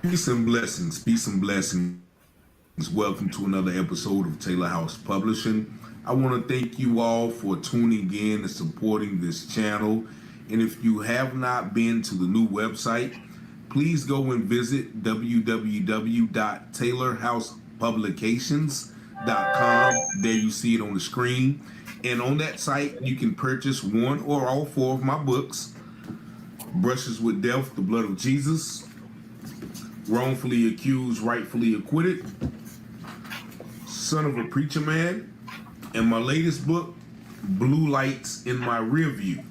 Peace and blessings. Peace and blessings. Welcome to another episode of Taylor House Publishing. I want to thank you all for tuning in and supporting this channel. And if you have not been to the new website, please go and visit www.taylorhousepublications.com. There you see it on the screen. And on that site, you can purchase one or all four of my books: Brushes with Death, The Blood of Jesus; Wrongfully Accused, Rightfully Acquitted; Son of a Preacher Man; and my latest book, Blue Lights in My Rear View.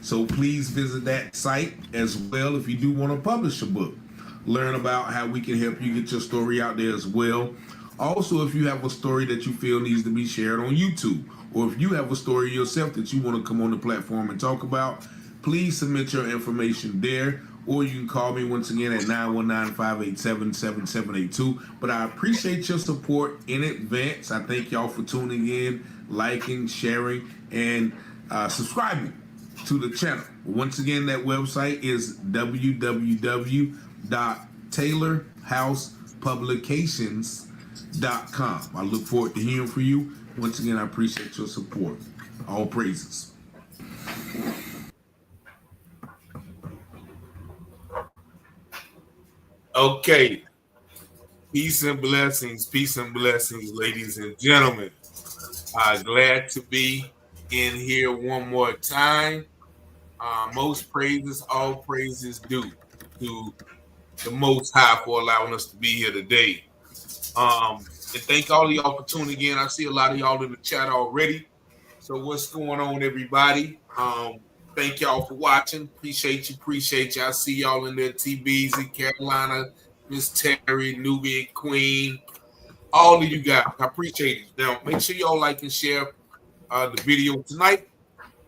So please visit that site as well if you do want to publish a book. Learn about how we can help you get your story out there as well. Also, if you have a story that you feel needs to be shared on YouTube, or if you have a story yourself that you want to come on the platform and talk about, please submit your information there, or you can call me once again at 919-587-7782. But I appreciate your support in advance. I thank y'all for tuning in, liking, sharing, and subscribing to the channel. Once again, that website is www.taylorhousepublications.com. I look forward to hearing from you. Once again, I appreciate your support. All praises. Okay. Peace and blessings, ladies and gentlemen. Glad to be in here one more time. Most praises, all praises due to the Most High for allowing us to be here today. And thank all of y'all for tuning in. I see a lot of y'all in the chat already. So what's going on, everybody? Thank y'all for watching. Appreciate you. I see y'all in there. TBZ, Carolina, Miss Terry, Nubian Queen, all of you guys. I appreciate it. Now, make sure y'all like and share the video tonight.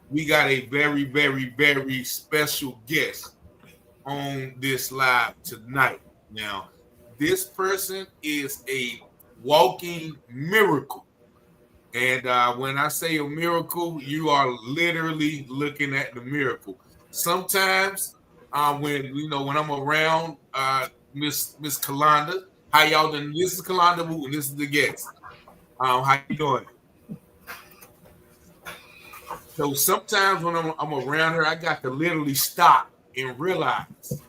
We got a very, very, very special guest on this live tonight. Now, this person is a walking miracle. And when I say a miracle, you are literally looking at the miracle. Sometimes when I'm around Miss Kolanda, how y'all doing? This is Kolanda Wooten. This is the guest. How you doing? So sometimes when I'm around her, I got to literally stop and realize,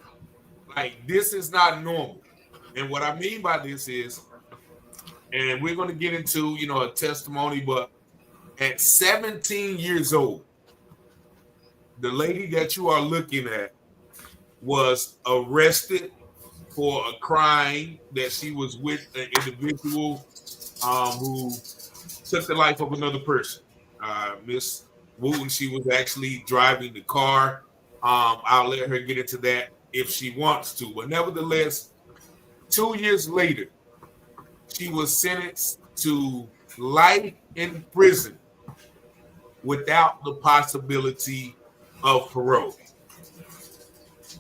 like, this is not normal. And what I mean by this is, and we're going to get into, a testimony, but at 17 years old, the lady that you are looking at was arrested for a crime that she was with an individual who took the life of another person. Miss Wooten, she was actually driving the car. I'll let her get into that if she wants to. But nevertheless, 2 years later, she was sentenced to life in prison without the possibility of parole.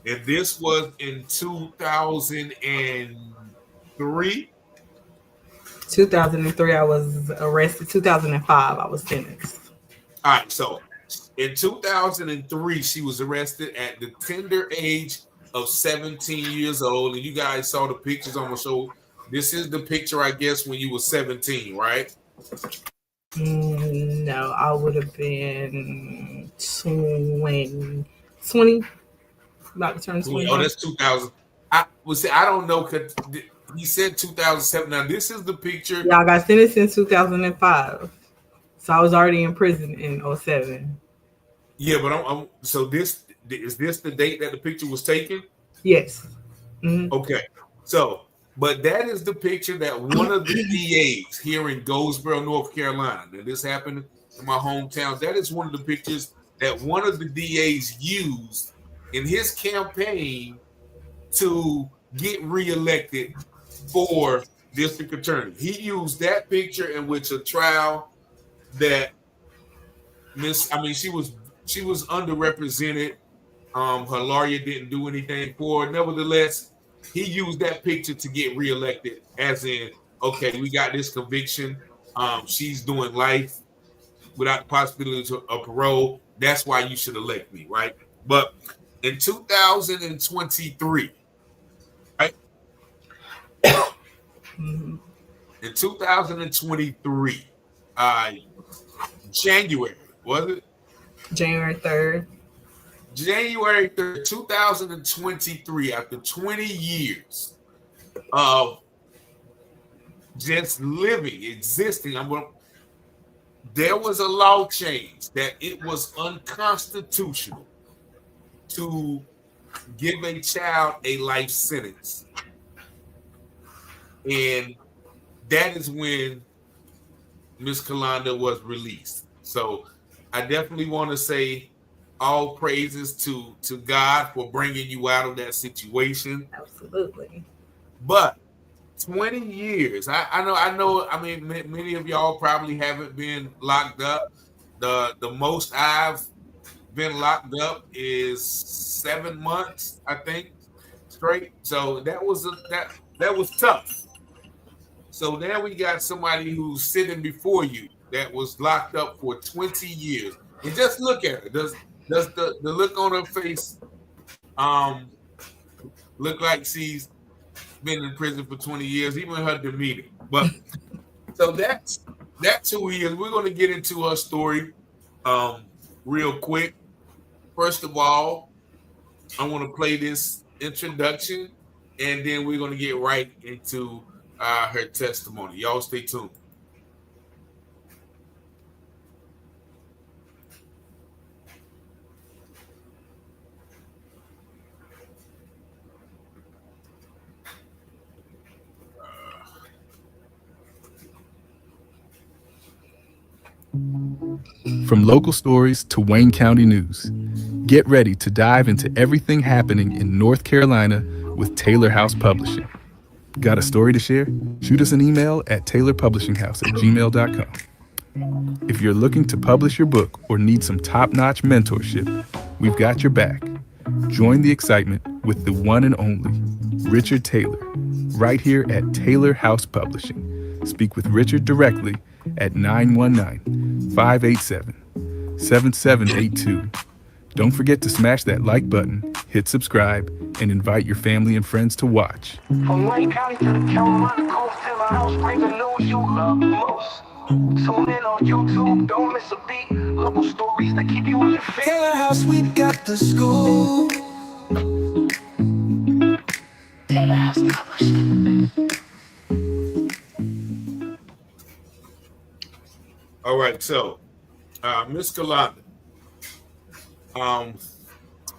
And this was in 2003. 2003, I was arrested. 2005, I was sentenced. All right, so in 2003, she was arrested at the tender age of 17 years old. And you guys saw the pictures on the show. This is the picture, I guess, when you were 17, right? No, I would have been 20, about to turn 20. Oh, that's 2000. I don't know, because he said 2007. Now, this is the picture. Yeah, I got sentenced in 2005. So I was already in prison in 2007. Yeah, but so this is this the date that the picture was taken? Yes. Mm-hmm. Okay. So, but that is the picture that one of the DAs here in Goldsboro, North Carolina, and this happened in my hometown. That is one of the pictures that one of the DAs used in his campaign to get reelected for district attorney. He used that picture in which a trial that she was underrepresented. Her lawyer didn't do anything for her. Nevertheless, he used that picture to get reelected, as in, okay, we got this conviction. She's doing life without the possibility of parole. That's why you should elect me, right? But in 2023, right, in 2023, uh, January, was it? January 3rd. January 3rd, 2023, after 20 years of just living, existing, there was a law change that it was unconstitutional to give a child a life sentence. And that is when Miss Kolanda was released. So I definitely want to say all praises to God for bringing you out of that situation. Absolutely. But 20 years, I know. I mean, many of y'all probably haven't been locked up. The most I've been locked up is 7 months, I think, straight. So that was tough. So now we got somebody who's sitting before you that was locked up for 20 years. And just look at her. Does the look on her face um look like she's been in prison for 20 years, even her demeanor. But so that's who he is. We're gonna get into her story real quick. First of all, I want to play this introduction, and then we're gonna get right into her testimony. Y'all stay tuned. From local stories to Wayne County news, get ready to dive into everything happening in North Carolina with Taylor House Publishing. Got a story to share? Shoot us an email at taylorpublishinghouse@gmail.com. If you're looking to publish your book or need some top-notch mentorship, we've got your back. Join the excitement with the one and only Richard Taylor, right here at Taylor House Publishing. Speak with Richard directly at 919-587-7782. Don't forget to smash that like button, hit subscribe, and invite your family and friends to watch. From Wayne County to the Carolina coast, Taylor House, bring the news you love most. Tune in on YouTube, don't miss a beat. Local stories that keep you on your feet. Taylor House, we got the scoop. Taylor House Publishing. All right, so Miss Kolanda,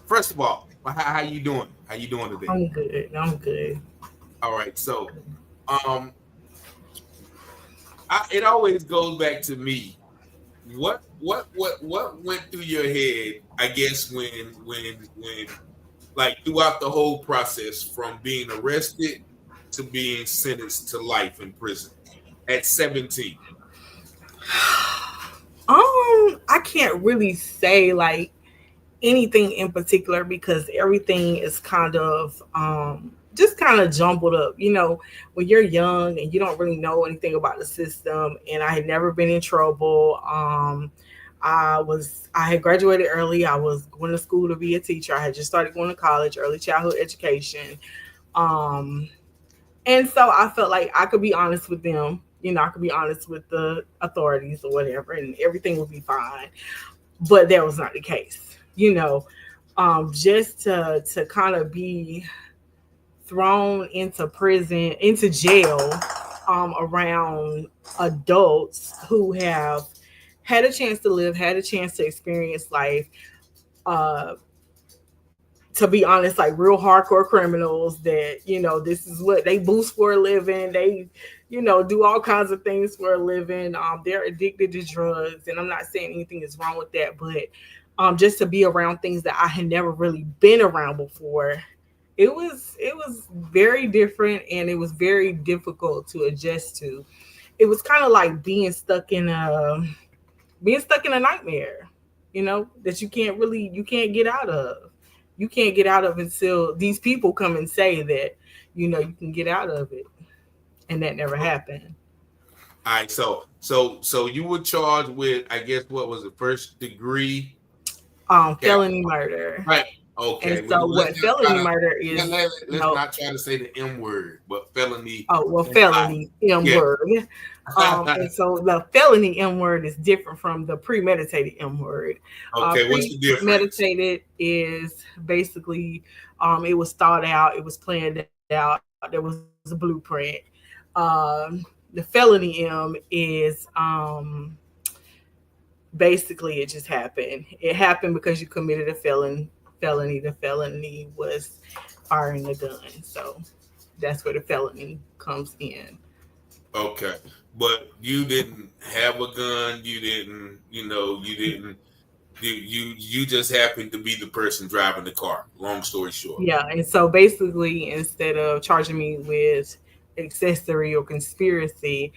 first of all, how you doing? How you doing today? I'm good. I'm good. All right, so it always goes back to me. What went through your head? I guess when like throughout the whole process from being arrested to being sentenced to life in prison at 17. I can't really say like anything in particular because everything is kind of just kind of jumbled up. You know, when you're young and you don't really know anything about the system, and I had never been in trouble. I had graduated early. I was going to school to be a teacher. I had just started going to college, early childhood education. And so I felt like I could be honest with them. You know, I could be honest with the authorities or whatever, and everything would be fine. But that was not the case. You know, just to kind of be thrown into prison, into jail, around adults who have had a chance to live, had a chance to experience life. To be honest, like real hardcore criminals that, you know, this is what they boost for a living. They, you know, do all kinds of things for a living. They're addicted to drugs. And I'm not saying anything is wrong with that, but just to be around things that I had never really been around before, it was very different, and it was very difficult to adjust to. It was kind of like being stuck in a nightmare, you know, that you can't get out of. You can't get out of until these people come and say that, you know, you can get out of it. And that never happened. All right, so you were charged with, I guess, what was the first degree? Felony murder. Right. Okay, And well, so let's what just try felony to murder is, let's not try to say the M word, but felony. felony M Yeah. word. And so the felony M word is different from the premeditated M word. Okay, what's the difference? Premeditated is basically, it was thought out, it was planned out, there was a blueprint. The felony M is basically it just happened. It happened because you committed a felony. The felony was firing a gun. So that's where the felony comes in. Okay, but you didn't have a gun. You didn't, you didn't. You just happened to be the person driving the car. Long story short. Yeah, and so basically, instead of charging me with accessory or conspiracy,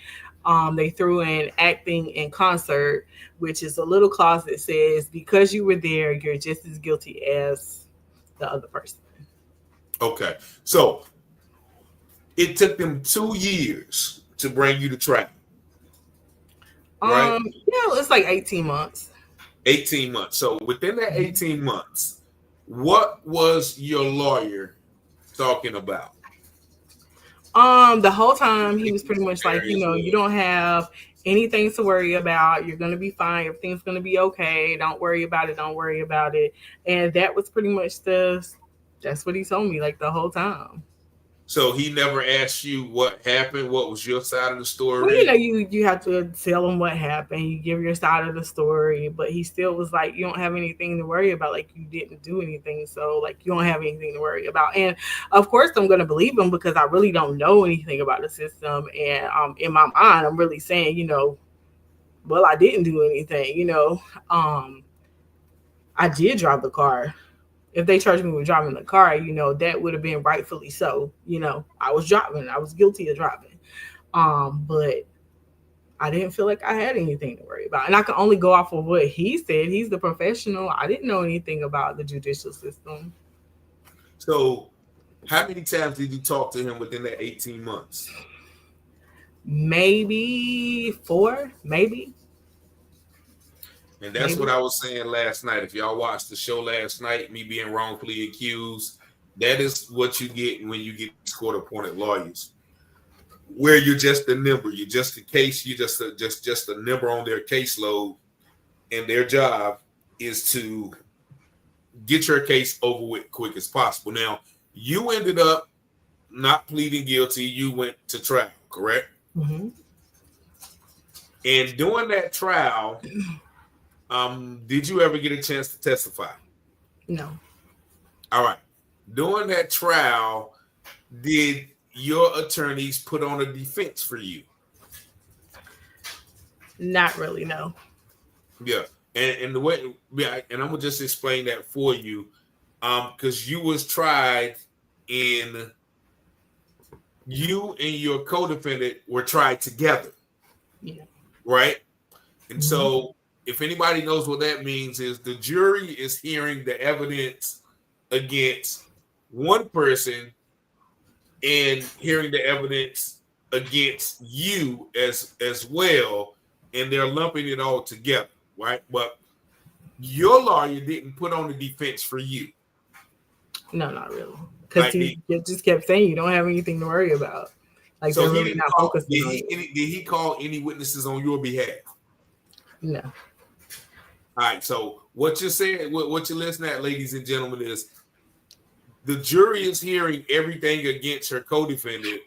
they threw in acting in concert, which is a little clause that says because you were there, you're just as guilty as the other person. Okay, so it took them 2 years to bring you to trial, right? Yeah, it's like 18 months. 18 months. So within that 18 months, what was your lawyer talking about? The whole time he was pretty much like, you don't have anything to worry about. You're gonna be fine. Everything's gonna be okay. Don't worry about it. Don't worry about it. And that was pretty much that's what he told me like the whole time. So he never asked you what happened. What was your side of the Well, story? you have to tell him what happened. You give your side of the story, but he still was like, you don't have anything to worry about. Like you didn't do anything, so like you don't have anything to worry about. And of course, I'm gonna believe him because I really don't know anything about the system. And in my mind, I'm really saying, well, I didn't do anything. I did drive the car. If they charged me with driving the car, that would have been rightfully so. I was driving. I was guilty of driving. But I didn't feel like I had anything to worry about. And I can only go off of what he said. He's the professional. I didn't know anything about the judicial system. So how many times did you talk to him within that 18 months? Maybe 4, maybe. And that's what I was saying last night. If y'all watched the show last night, me being wrongfully accused, that is what you get when you get court-appointed lawyers, where you're just a number. You're just a case. You're just a number on their caseload, and their job is to get your case over with quick as possible. Now, you ended up not pleading guilty. You went to trial, correct? Mm-hmm. And during that trial, did you ever get a chance to testify? No. All right. During that trial, did your attorneys put on a defense for you? Not really, no. Yeah. And the way, and I'm gonna just explain that for you, because you was tried in, you and your co-defendant were tried together. Yeah. Right. And so, if anybody knows what that means, is the jury is hearing the evidence against one person and hearing the evidence against you as well, and they're lumping it all together, right? But your lawyer didn't put on the defense for you. No, not really. Because he just kept saying you don't have anything to worry about. Like so they're really not focusing on you. Did he call any witnesses on your behalf? No. All right, so what you're saying, what you're listening at, ladies and gentlemen, is the jury is hearing everything against her co-defendant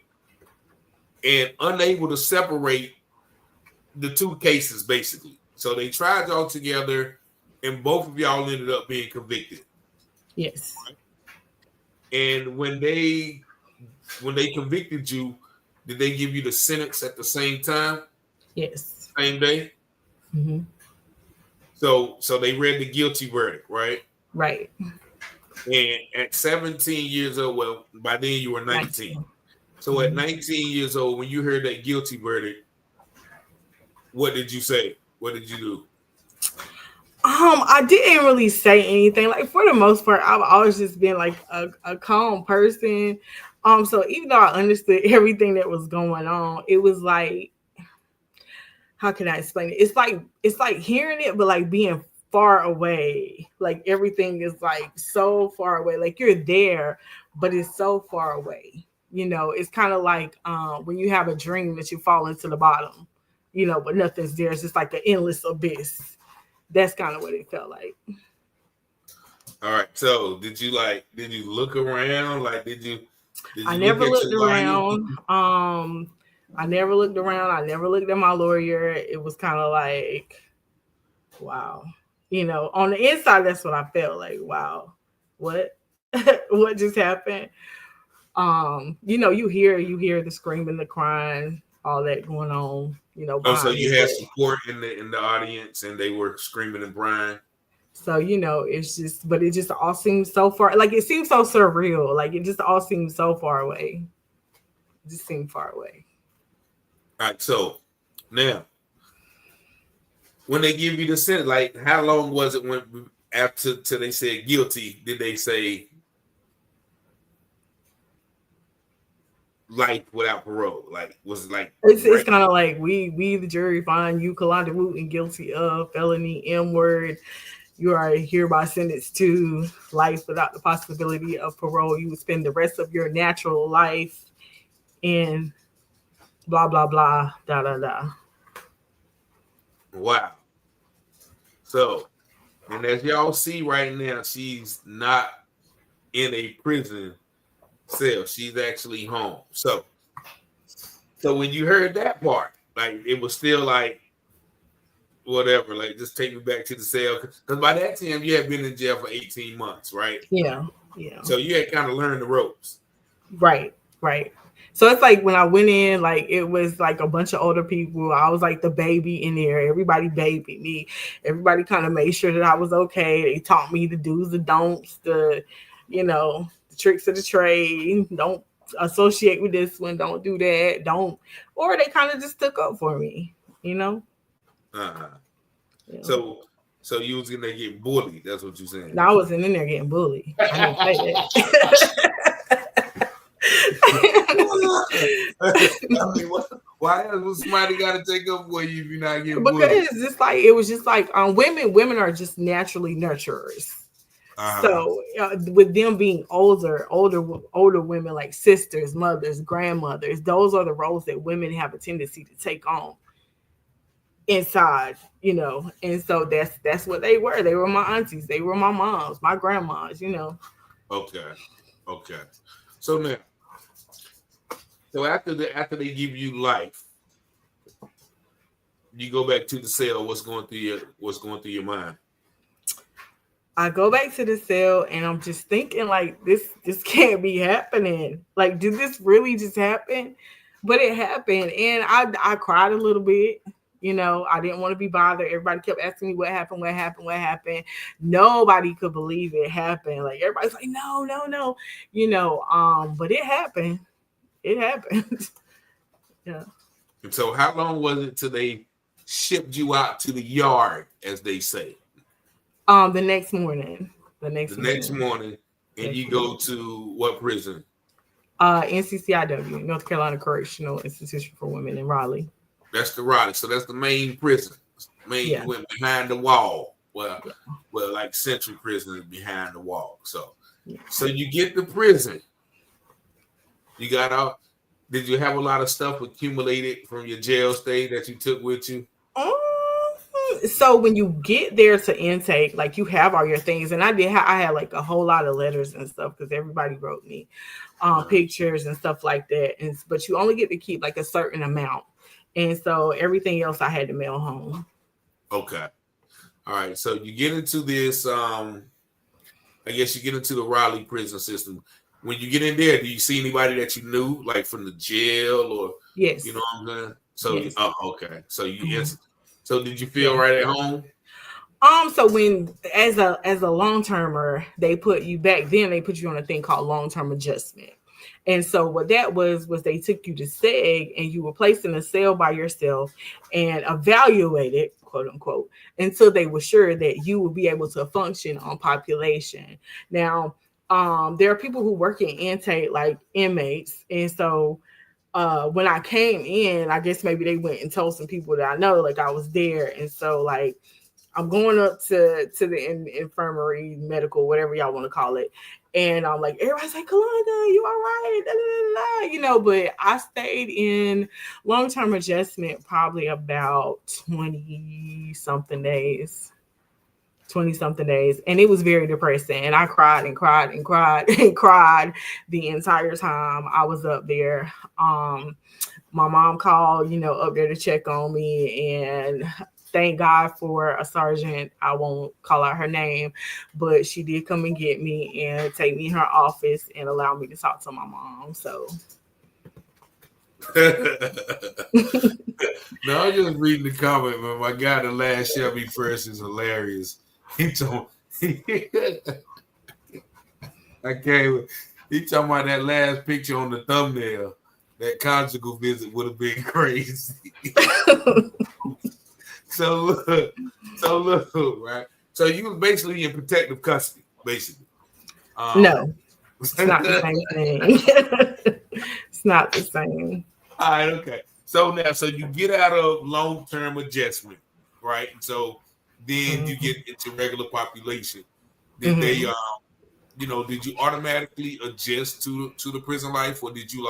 and unable to separate the two cases, basically. So they tried y'all together, and both of y'all ended up being convicted. Yes. Right? And when they convicted you, did they give you the sentence at the same time? Yes. Same day? Mm-hmm. So they read the guilty verdict, right? Right. And at 17 years old, well, by then you were 19. So at 19 years old, when you heard that guilty verdict, what did you say? What did you do? I didn't really say anything. Like for the most part, I've always just been like a calm person. So even though I understood everything that was going on, it was like, how can I explain it? It's like hearing it, but like being far away. Like everything is like so far away. Like you're there, but it's so far away. It's kind of like when you have a dream that you fall into the bottom, but nothing's there. It's just like an endless abyss. That's kind of what it felt like. All right. So did you look around? Like, did you I never look at looked your lawyer? around. I never looked around. I never looked at my lawyer. It was kind of like, wow. On the inside, that's what I felt like. Wow, what, what just happened? You hear the screaming, the crying, all that going on. Oh, so Behind me. you had support in the audience, and they were screaming and crying. So it's just, but it just all seems so far. Like it seems so surreal. Like it just all seems so far away. It just seemed far away. All right. So now, when they give you the sentence, like how long was it when after till they said guilty? Did they say life without parole? Like was it like it's kind of like we the jury find you Kolanda Wooten guilty of felony M word. You are hereby sentenced to life without the possibility of parole. You would spend the rest of your natural life in blah blah blah da da da. Wow. So, and as y'all see right now, she's not in a prison cell. She's actually home. So when you heard that part, like it was still like whatever, like just take me back to the cell. Because by that time you had been in jail for 18 months, right? Yeah. So you had kind of learned the ropes. Right. So it's like when I went in, like it was like a bunch of older people. I was like the baby in there. Everybody babied me. Everybody kind of made sure that I was okay. They taught me the do's, the don'ts, the tricks of the trade. Don't associate with this one. Don't do that. Don't. Or they kind of just took up for me. Uh-huh. Yeah. So you was in there getting bullied. That's what you're saying. No, I wasn't in there getting bullied. I didn't say that. I mean, why else somebody got to take up for you if you're not getting bullied? Because it was just like women are just naturally nurturers. Uh-huh. So with them being older women, like sisters, mothers, grandmothers, those are the roles that women have a tendency to take on inside, and so that's what they were. They were my aunties, they were my moms, my grandmas, Okay. So now, after they give you life, you go back to the cell. What's going through your mind? I go back to the cell and I'm just thinking like this can't be happening. Like, did this really just happen? But it happened, and I cried a little bit. I didn't want to be bothered. Everybody kept asking me what happened. Nobody could believe it happened. Like everybody's like, no. But it happened. Yeah. And so how long was it till they shipped you out to the yard, as they say? The next morning. Next morning. And you go to what prison? NCCIW, North Carolina Correctional Institution for Women in Raleigh. That's the Raleigh. So that's the main prison. You went behind the wall. Well, like Central Prison is behind the wall. So you get to prison. You got out. Did you have a lot of stuff accumulated from your jail stay that you took with you? So when you get there to intake, like you have all your things, and I had like a whole lot of letters and stuff because everybody wrote me pictures and stuff like that. But you only get to keep like a certain amount, and so everything else I had to mail home. Okay, all right. So you get into this. I guess you get into the Raleigh prison system. When you get in there, do you see anybody that you knew, like from the jail, or yes, you know what I'm saying? So yes. Okay. So you So did you feel right at home? So when as a long-termer, they put you on a thing called long-term adjustment. And so what that was they took you to SEG and you were placed in a cell by yourself and evaluated, quote unquote, until they were sure that you would be able to function on population. Now, there are people who work in intake like inmates. And so when I came in, I guess maybe they went and told some people that I know, like I was there. And so like I'm going up to the infirmary, medical, whatever y'all want to call it. And I'm like, everybody's like, Kolanda, you all right? Da, da, da, da. You know, but I stayed in long-term adjustment probably about 20-something days. 20-something days. And it was very depressing. And I cried and cried and cried and cried the entire time I was up there. My mom called, up there to check on me, and thank God for a sergeant. I won't call out her name, but she did come and get me and take me in her office and allow me to talk to my mom. So no, I'm just reading the comment, but my guy, the last Chevy first, is hilarious. He told I can't. He talking about that last picture on the thumbnail. That conjugal visit would have been crazy. So look, right? So you was basically in protective custody, basically. No, it's not the same thing. It's not the same. All right, okay. So you get out of long-term adjustment, right? So then you get into regular population. Did they, did you automatically adjust to the prison life, or did you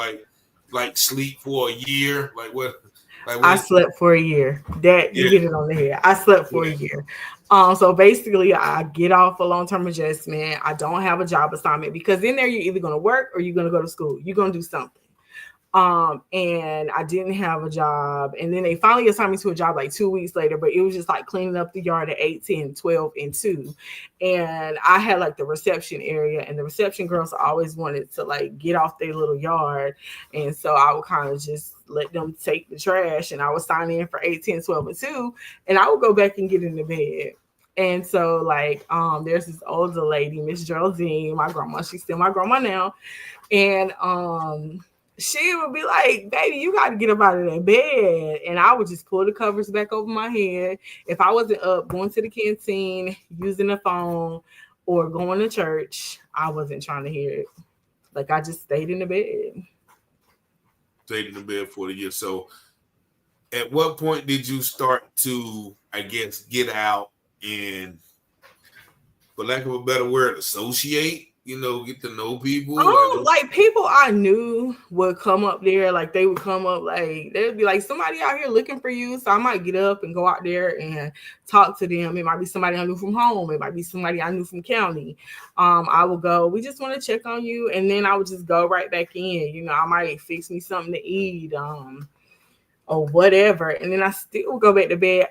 like sleep for a year? Like what? I slept for a year. You hit it on the head. I slept for a year. So basically, I get off a long-term adjustment. I don't have a job assignment because in there you're either going to work or you're going to go to school. You're going to do something. And I didn't have a job. And then they finally assigned me to a job like 2 weeks later, but it was just like cleaning up the yard at 8, 10, 12, and 2. And I had like the reception area, and the reception girls always wanted to like get off their little yard. And so I would kind of just let them take the trash, and I would sign in for 8, 10, 12, and 2, and I would go back and get in the bed. And so like, there's this older lady, Miss Geraldine, my grandma, she's still my grandma now. And, she would be like, baby, you got to get up out of that bed. And I would just pull the covers back over my head. If I wasn't up going to the canteen, using the phone, or going to church, I wasn't trying to hear it. Like, I just stayed in the bed. Stayed in the bed for the year. So at what point did you start to, I guess, get out and, for lack of a better word, associate? Get to know people. Like people I knew would come up there. Like they would come up, like they'd be like, somebody out here looking for you. So I might get up and go out there and talk to them. It might be somebody I knew from home. It might be somebody I knew from county. I would go, we just want to check on you. And then I would just go right back in. I might fix me something to eat. Or whatever, and then I still go back to bed.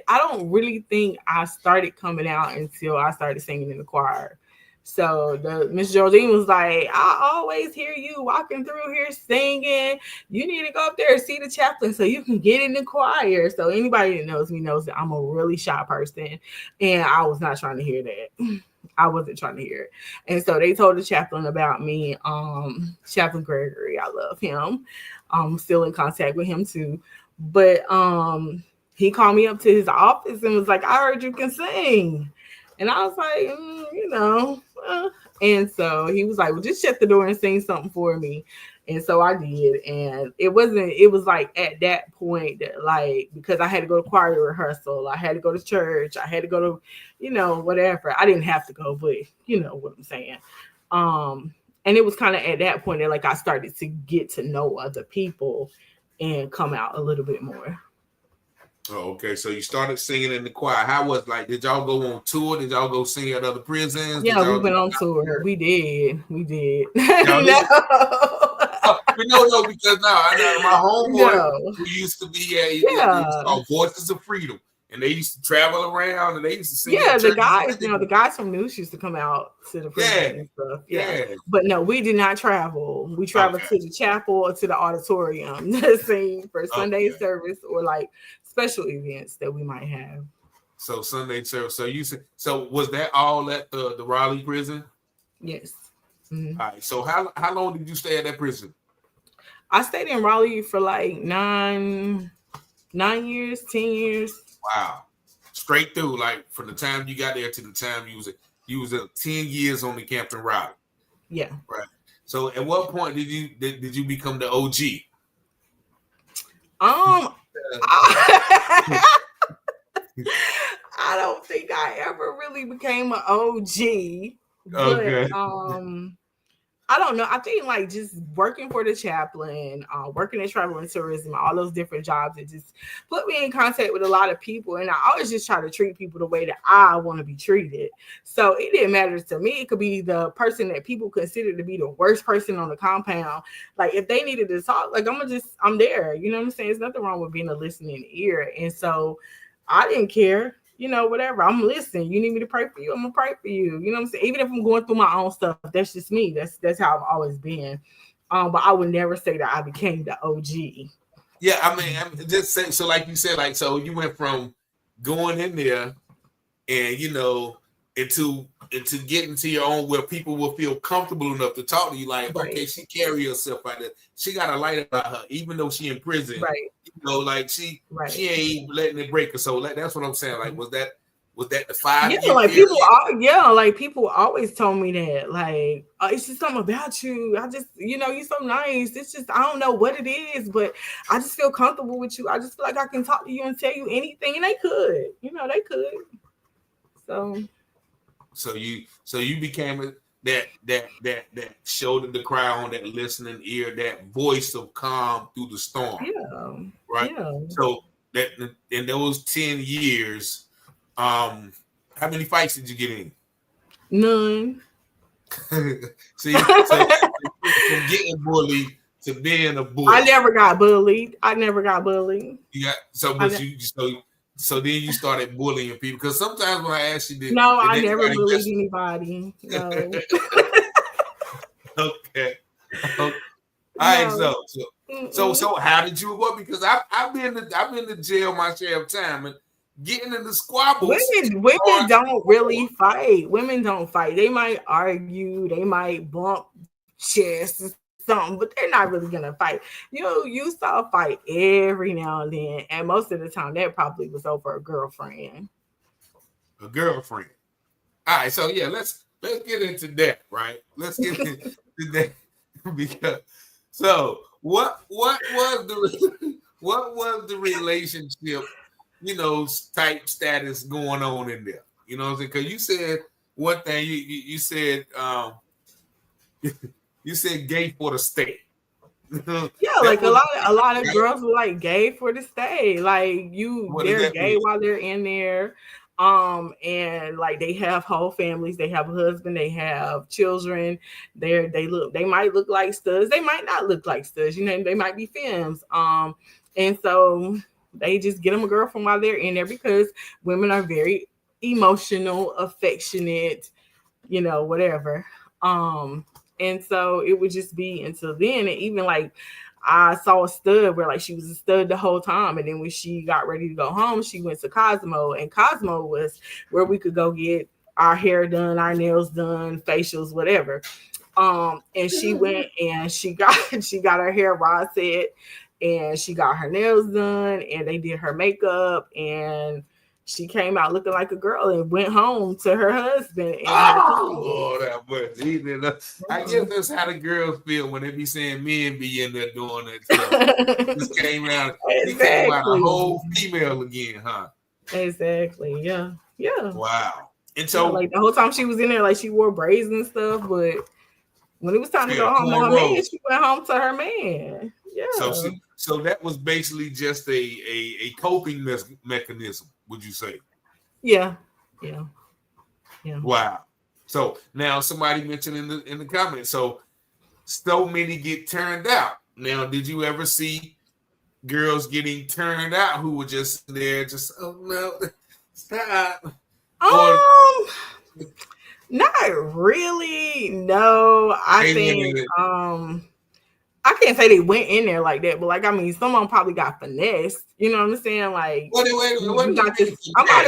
I don't really think I started coming out until I started singing in the choir. So the Miss Geraldine was like, I always hear you walking through here singing. You need to go up there and see the chaplain so you can get in the choir. So anybody that knows me knows that I'm a really shy person, and I was not trying to hear that. I wasn't trying to hear it. And so they told the chaplain about me. Chaplain Gregory, I love him. I'm still in contact with him too. But he called me up to his office and was like, I heard you can sing. And I was like, and so he was like, well, just shut the door and sing something for me. And so I did. And it was like at that point that like, because I had to go to choir rehearsal, I had to go to church, I had to go to, whatever. I didn't have to go, but you know what I'm saying. And it was kind of at that point that like I started to get to know other people and come out a little bit more. Oh, okay. So you started singing in the choir. How was did y'all go on tour? Did y'all go sing at other prisons? Yeah, we went on tour. We did. No, because I know my homeboy who used to be at called Voices of Freedom. And they used to travel around and they used to sing. Yeah, the guys from Noose used to come out to the prison and stuff. Yeah. But no, we did not travel. We traveled to the chapel or to the auditorium to sing for Sunday service or like special events that we might have. So Sunday service. So was that all at the Raleigh prison? Yes. Mm-hmm. All right. So how long did you stay at that prison? I stayed in Raleigh for like 9 years, 10 years. Wow. Straight through, like from the time you got there to the time you was 10 years on the Captain Raleigh. Yeah. Right. So at what point did you become the OG? I don't think I ever really became an OG, but Okay. I don't know. I think like just working for the chaplain, working in travel and tourism, all those different jobs, it just put me in contact with a lot of people. And I always just try to treat people the way that I want to be treated. So it didn't matter to me. It could be the person that people consider to be the worst person on the compound. Like if they needed to talk, like I'm there. You know what I'm saying? There's nothing wrong with being a listening ear. And so I didn't care. Whatever. I'm listening. You need me to pray for you? I'm gonna pray for you. You know what I'm saying? Even if I'm going through my own stuff, that's just me. That's how I've always been. But I would never say that I became the OG. Yeah, I mean, I'm just saying. So, like you said, like so, you went from going in there, and into getting to your own where people will feel comfortable enough to talk to you. Like, Right. okay, she carry herself like that. She got a light about her, even though she in prison. Right. Like she Right. she ain't letting it break her. So that's what I'm saying. Like, was that the 5 Yeah, year like period? people always told me that. Like, it's just something about you. I just, you're so nice. It's just I don't know what it is, but I just feel comfortable with you. I just feel like I can talk to you and tell you anything, and they could. They could. So you became that shoulder to cry on, that listening ear, that voice of calm through the storm. Yeah. Right. Yeah. So that in those 10 years, how many fights did you get in? None. See, so from getting bullied to being a bully. I never got bullied. Yeah. So then you started bullying people, because sometimes when I ask you this, no, I never bullied anybody. No. Okay. All right. So how did you work? Because I've been to jail my share of time, and getting into squabbles. Women don't really fight. Women don't fight. They might argue. They might bump chests or something, but they're not really gonna fight. You saw a fight every now and then, and most of the time that probably was over a girlfriend. A girlfriend. All right. So yeah, let's get into that. Right. Let's get into that because. So what was the relationship, type status going on in there? You know what I'm saying? Because you said one thing. You said you said gay for the state. Yeah, like a lot of girls were like gay for the stay. Like they're gay while they're in there. And like they have whole families, they have a husband, they have children. They might look like studs, they might not look like studs, they might be femmes. And so they just get them a girlfriend while they're in there, because women are very emotional, affectionate, whatever. And so it would just be until then. And even like I saw a stud where like she was a stud the whole time. And then when she got ready to go home, she went to Cosmo. And Cosmo was where we could go get our hair done, our nails done, facials, whatever. And she went and she got her hair rod set, and she got her nails done, and they did her makeup, and she came out looking like a girl and went home to her husband. And that much. I guess that's how the girls feel when they be saying men be in there doing that stuff. Just came out, he came out a whole female again, huh? Exactly. Yeah. Yeah. Wow. And so, like the whole time she was in there, like she wore braids and stuff, but when it was time to go home to her man, she went home to her man. Yeah. So that was basically just a coping mechanism, would you say? Yeah. Wow. So now somebody mentioned in the comments, so many get turned out. Now, did you ever see girls getting turned out who were just there, just no, stop? Not really. No, I think I can't say they went in there like that, but like, I mean, someone probably got finessed. You know what I'm saying? Like, I'm about to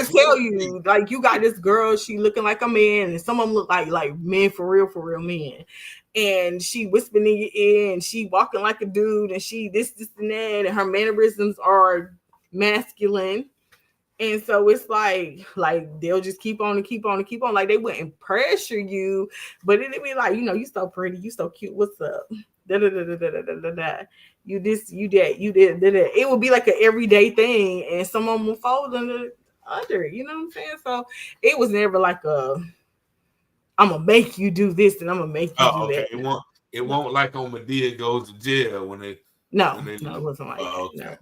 tell you, like, you got this girl, she looking like a man, and some of them look like men for real men. And she whispering in your ear, and she walking like a dude, and she this and that, and her mannerisms are masculine. And so it's like they'll just keep on. Like, they wouldn't pressure you, but it'd be like, you so pretty, you so cute. What's up? Da, da, da, da, da, da, da, da. You this, you that, you did. It would be like an everyday thing, and someone will fold under. under it. You know what I'm saying? So it was never like I'm gonna make you do this and I'm gonna make you do Okay. that. It won't like on Medea goes to jail No, when they it wasn't like that. okay. No.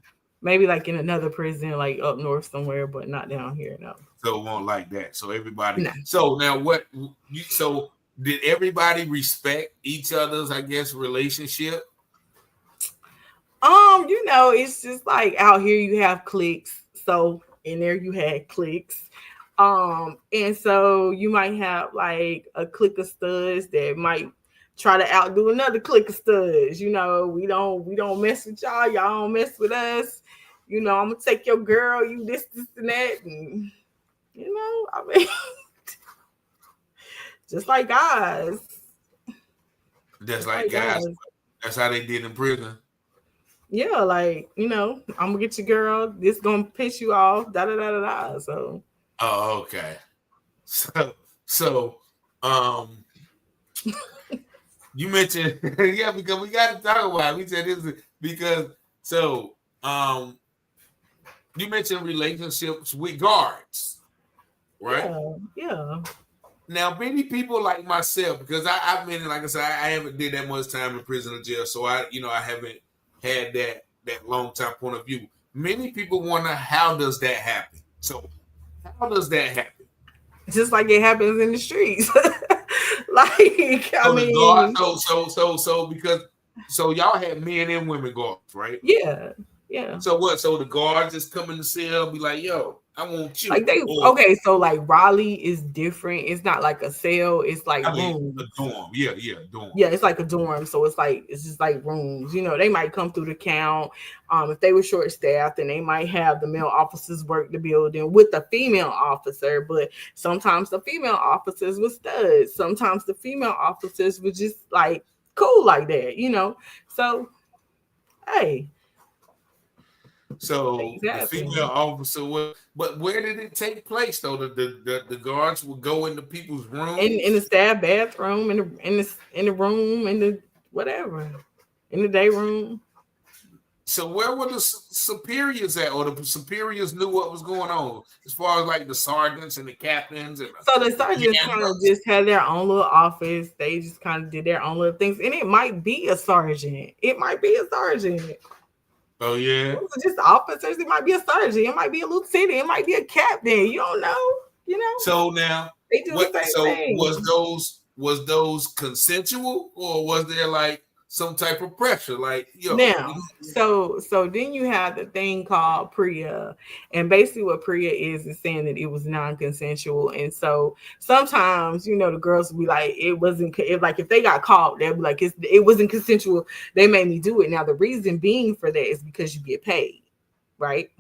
Maybe like in another prison, like up north somewhere, but not down here. No. So it won't like that. So everybody. No. So now so did everybody respect each other's, I guess, relationship? It's just like out here you have cliques. So in there you had cliques. And so you might have like a clique of studs that might try to outdo another clique of studs. We don't mess with y'all don't mess with us. I'm gonna take your girl, you this and that, and I mean just like guys. That's like guys. That's how they did in prison. Yeah, like, I'm gonna get your girl, this gonna piss you off, da da da da da. So okay. So you mentioned yeah, because we got to talk about it. We said this because you mentioned relationships with guards, right? Yeah. Now, many people like myself, because I've been, like I said, I haven't did that much time in prison or jail, so I haven't had that long time point of view. Many people wonder, how does that happen? So, how does that happen? Just like it happens in the streets. So y'all had men and women guards, right? Yeah. So what? So the guards just come in the cell and be like, yo, I want you. Like so like Raleigh is different. It's not like a cell, it's like rooms. A dorm. Yeah, dorm. Yeah, it's like a dorm. So it's just like rooms. They might come through the count. If they were short staffed, then they might have the male officers work the building with the female officer. But sometimes the female officers were studs. Sometimes the female officers were just like cool like that, So hey. So the female officer but where did it take place though? The guards would go into people's rooms, in the staff bathroom, in the room, in the whatever, in the day room. So where were the superiors at, or the superiors knew what was going on as far as like the sergeants and the captains? So the sergeants kind of just had their own little office. They just kind of did their own little things, and it might be a sergeant. Oh yeah, just officers. It might be a sergeant. It might be a lieutenant. It might be a captain. You don't know. So now they do the same thing. Was those consensual, or was there like some type of pressure? Like so then you have the thing called PREA, and basically what PREA is saying that it was non-consensual. And so sometimes the girls will be like, it wasn't. If they got caught, they'll be like, it wasn't consensual. They made me do it. Now the reason being for that is because you get paid, right?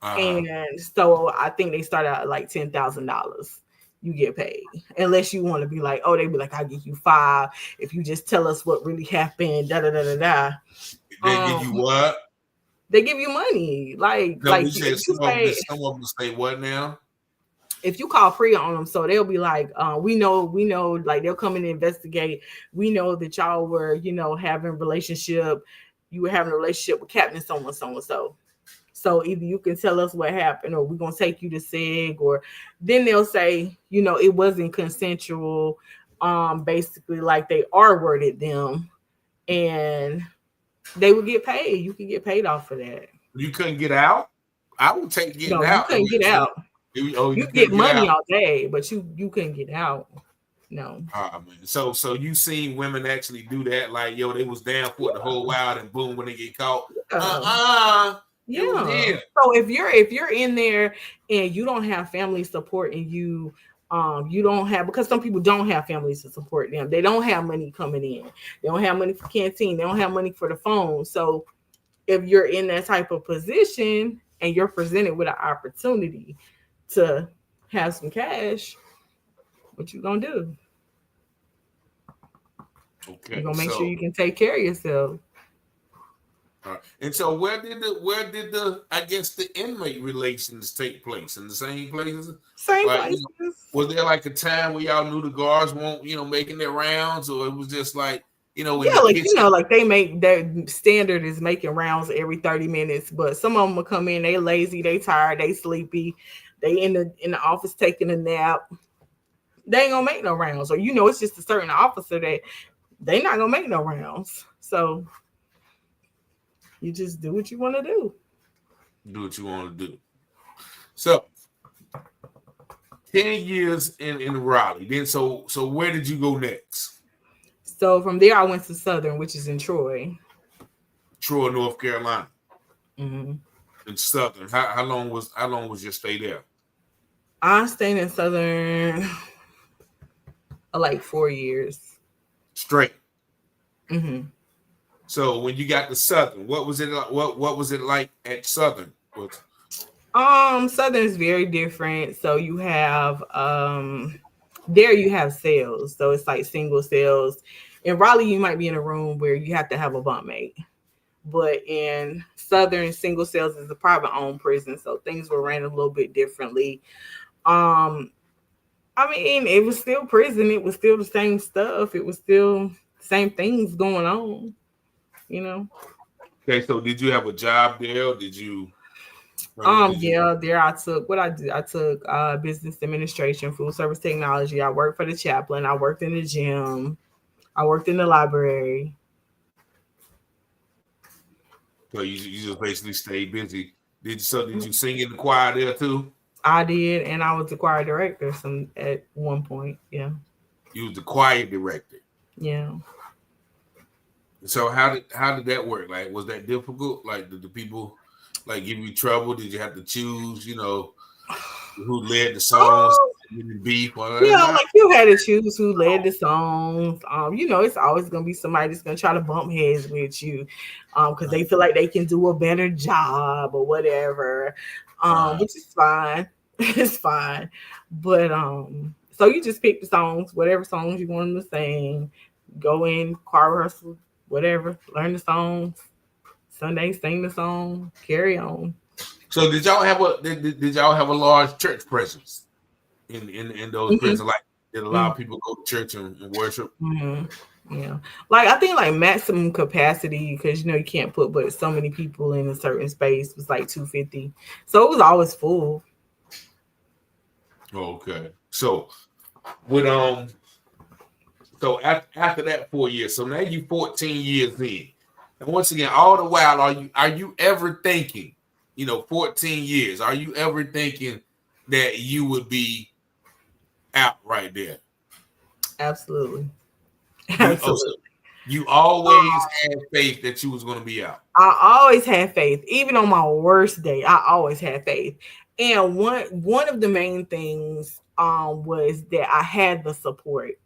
And so I think they start out at like $10,000. You get paid, unless you want to be like, oh, they be like, I'll give you $5 if you just tell us what really happened. Da da da da da. They give you what? They give you money. Some of them say what now? If you call PREA on them, so they'll be like, we know, like they'll come in and investigate. We know that y'all were, having a relationship. You were having a relationship with Captain so. So either you can tell us what happened, or we're going to take you to SIG, or then they'll say, it wasn't consensual. Basically like they R-worded them, and they would get paid. You could get paid off for that. You couldn't get out? I would take getting out. You couldn't get out. You get money all day, but you couldn't get out. No. So you seen women actually do that? Like, yo, they was down for it the whole while, and boom, when they get caught. Yeah. So if you're in there and you don't have family supporting you, you don't have, because some people don't have families to support them. They don't have money coming in. They don't have money for canteen. They don't have money for the phone. So if you're in that type of position and you're presented with an opportunity to have some cash, what you gonna do? Okay. You're gonna make sure you can take care of yourself. And so where did the I guess the inmate relations take place? In the same places? Same places. Was there like a time where y'all knew the guards weren't, making their rounds, or it was just like, like they make their standard is making rounds every 30 minutes, but some of them will come in, they lazy, they tired, they sleepy. they in the office taking a nap, they ain't gonna make no rounds. Or it's just a certain officer that they not gonna make no rounds. So you just do what you want to do. Do what you want to do. So 10 years in Raleigh. Then so where did you go next? So from there I went to Southern, which is in Troy. Troy, North Carolina. Mm-hmm. In Southern. How long was your stay there? I stayed in Southern like 4 years. Straight. Mm-hmm. So when you got to Southern, what was it like? What was it like at Southern? Southern is very different. So you have there you have cells. So it's like single cells. In Raleigh, you might be in a room where you have to have a bunkmate. But in Southern, single cells is a private owned prison. So things were ran a little bit differently. I mean, it was still prison. It was still the same stuff. It was still the same things going on, Okay, so did you have a job there, or did you? Yeah, there I took what I did. I took business administration, food service technology. I worked for the chaplain. I worked in the gym. I worked in the library. So you just basically stayed busy. Did you sing in the choir there too? I did, and I was the choir director at one point. Yeah. You was the choir director. Yeah. So how did that work? Like, was that difficult? Like, did the people like give you trouble? Did you have to choose? Who led the songs? Beef? Like you had to choose who led the songs. It's always gonna be somebody that's gonna try to bump heads with you, because they feel like they can do a better job or whatever. Which is fine. It's fine. But so you just pick the songs, whatever songs you want them to sing, go in, choir rehearsal, whatever, learn the songs, Sunday sing the song, carry on. So did y'all have a large church presence in those prisons? Like, did a lot of people go to church and worship? Mm-hmm. Yeah, like I think like maximum capacity, because you can't put but so many people in a certain space, was like 250, so it was always full. Okay, so with so after that 4 years, so now you 14 years in, and once again, all the while, are you ever thinking, 14 years, are you ever thinking that you would be out right there? Absolutely. You always had faith that you was going to be out. I always had faith, even on my worst day. I always had faith, and one of the main things was that I had the support.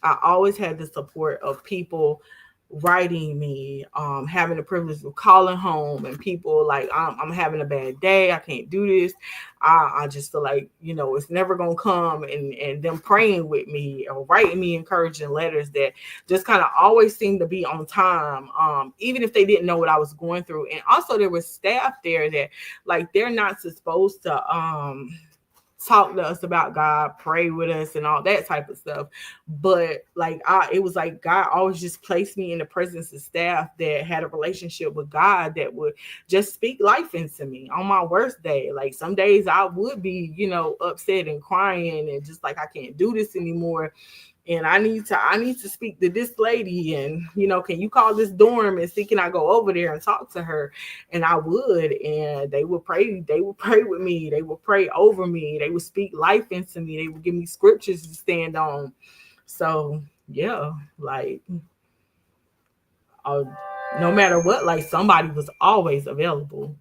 I always had the support of people writing me, having the privilege of calling home, and people like, I'm having a bad day, I can't do this, I just feel like it's never gonna come, and them praying with me or writing me encouraging letters that just kind of always seemed to be on time, even if they didn't know what I was going through. And also there was staff there that like they're not supposed to talk to us about God, pray with us, and all that type of stuff. But like it was like God always just placed me in the presence of staff that had a relationship with God that would just speak life into me on my worst day. Like some days I would be, upset and crying and just like I can't do this anymore. And I need to speak to this lady, and can you call this dorm and see, can I go over there and talk to her? And I would, and they would pray with me, they would pray over me, they would speak life into me, they would give me scriptures to stand on. So yeah, like no matter what, like somebody was always available.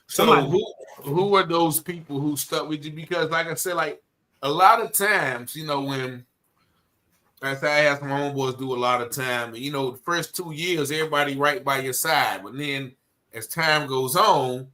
So who are those people who stuck with you? Because like I said, like a lot of times, when as I ask my homeboys do a lot of time, the first 2 years, everybody right by your side. But then as time goes on,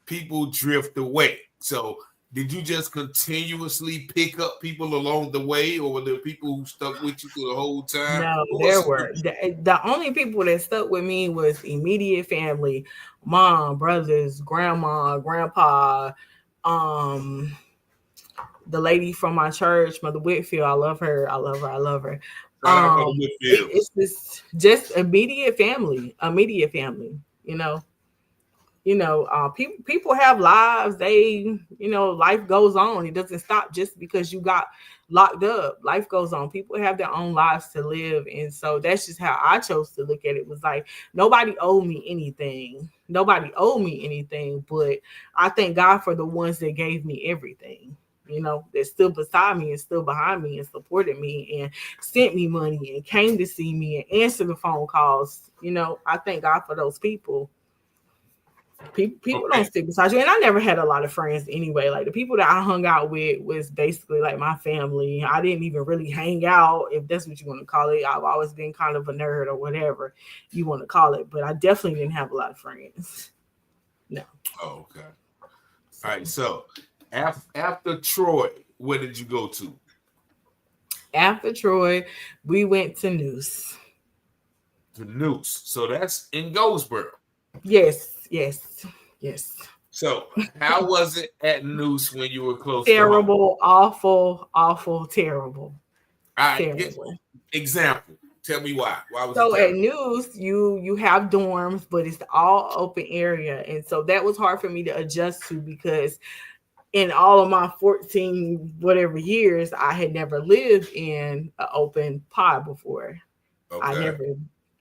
people drift away. So did you just continuously pick up people along the way, or were there people who stuck with you through the whole time? No, there were. The only people that stuck with me was immediate family, mom, brothers, grandma, grandpa, the lady from my church, Mother Whitfield. I love her. It's just immediate family, People have lives. Life goes on. It doesn't stop just because you got locked up. Life goes on. People have their own lives to live. And so that's just how I chose to look at it. Was like, nobody owed me anything. Nobody owed me anything. But I thank God for the ones that gave me everything. That stood beside me and stood behind me and supported me and sent me money and came to see me and answered the phone calls. I thank God for those people. People don't stick beside you. And I never had a lot of friends anyway. Like, the people that I hung out with was basically like my family. I didn't even really hang out, if that's what you want to call it. I've always been kind of a nerd or whatever you want to call it. But I definitely didn't have a lot of friends. No. Oh, okay. All right. So after Troy, where did you go to? After Troy, we went to Noose. To Noose. So that's in Goldsboro. Yes. So how was it at Noose when you were close terrible, to home? awful, terrible. All right, example. Tell me why. Why was so it terrible? At Noose, you have dorms, but it's all open area. And so that was hard for me to adjust to, because in all of my 14 whatever years, I had never lived in an open pod before. Okay.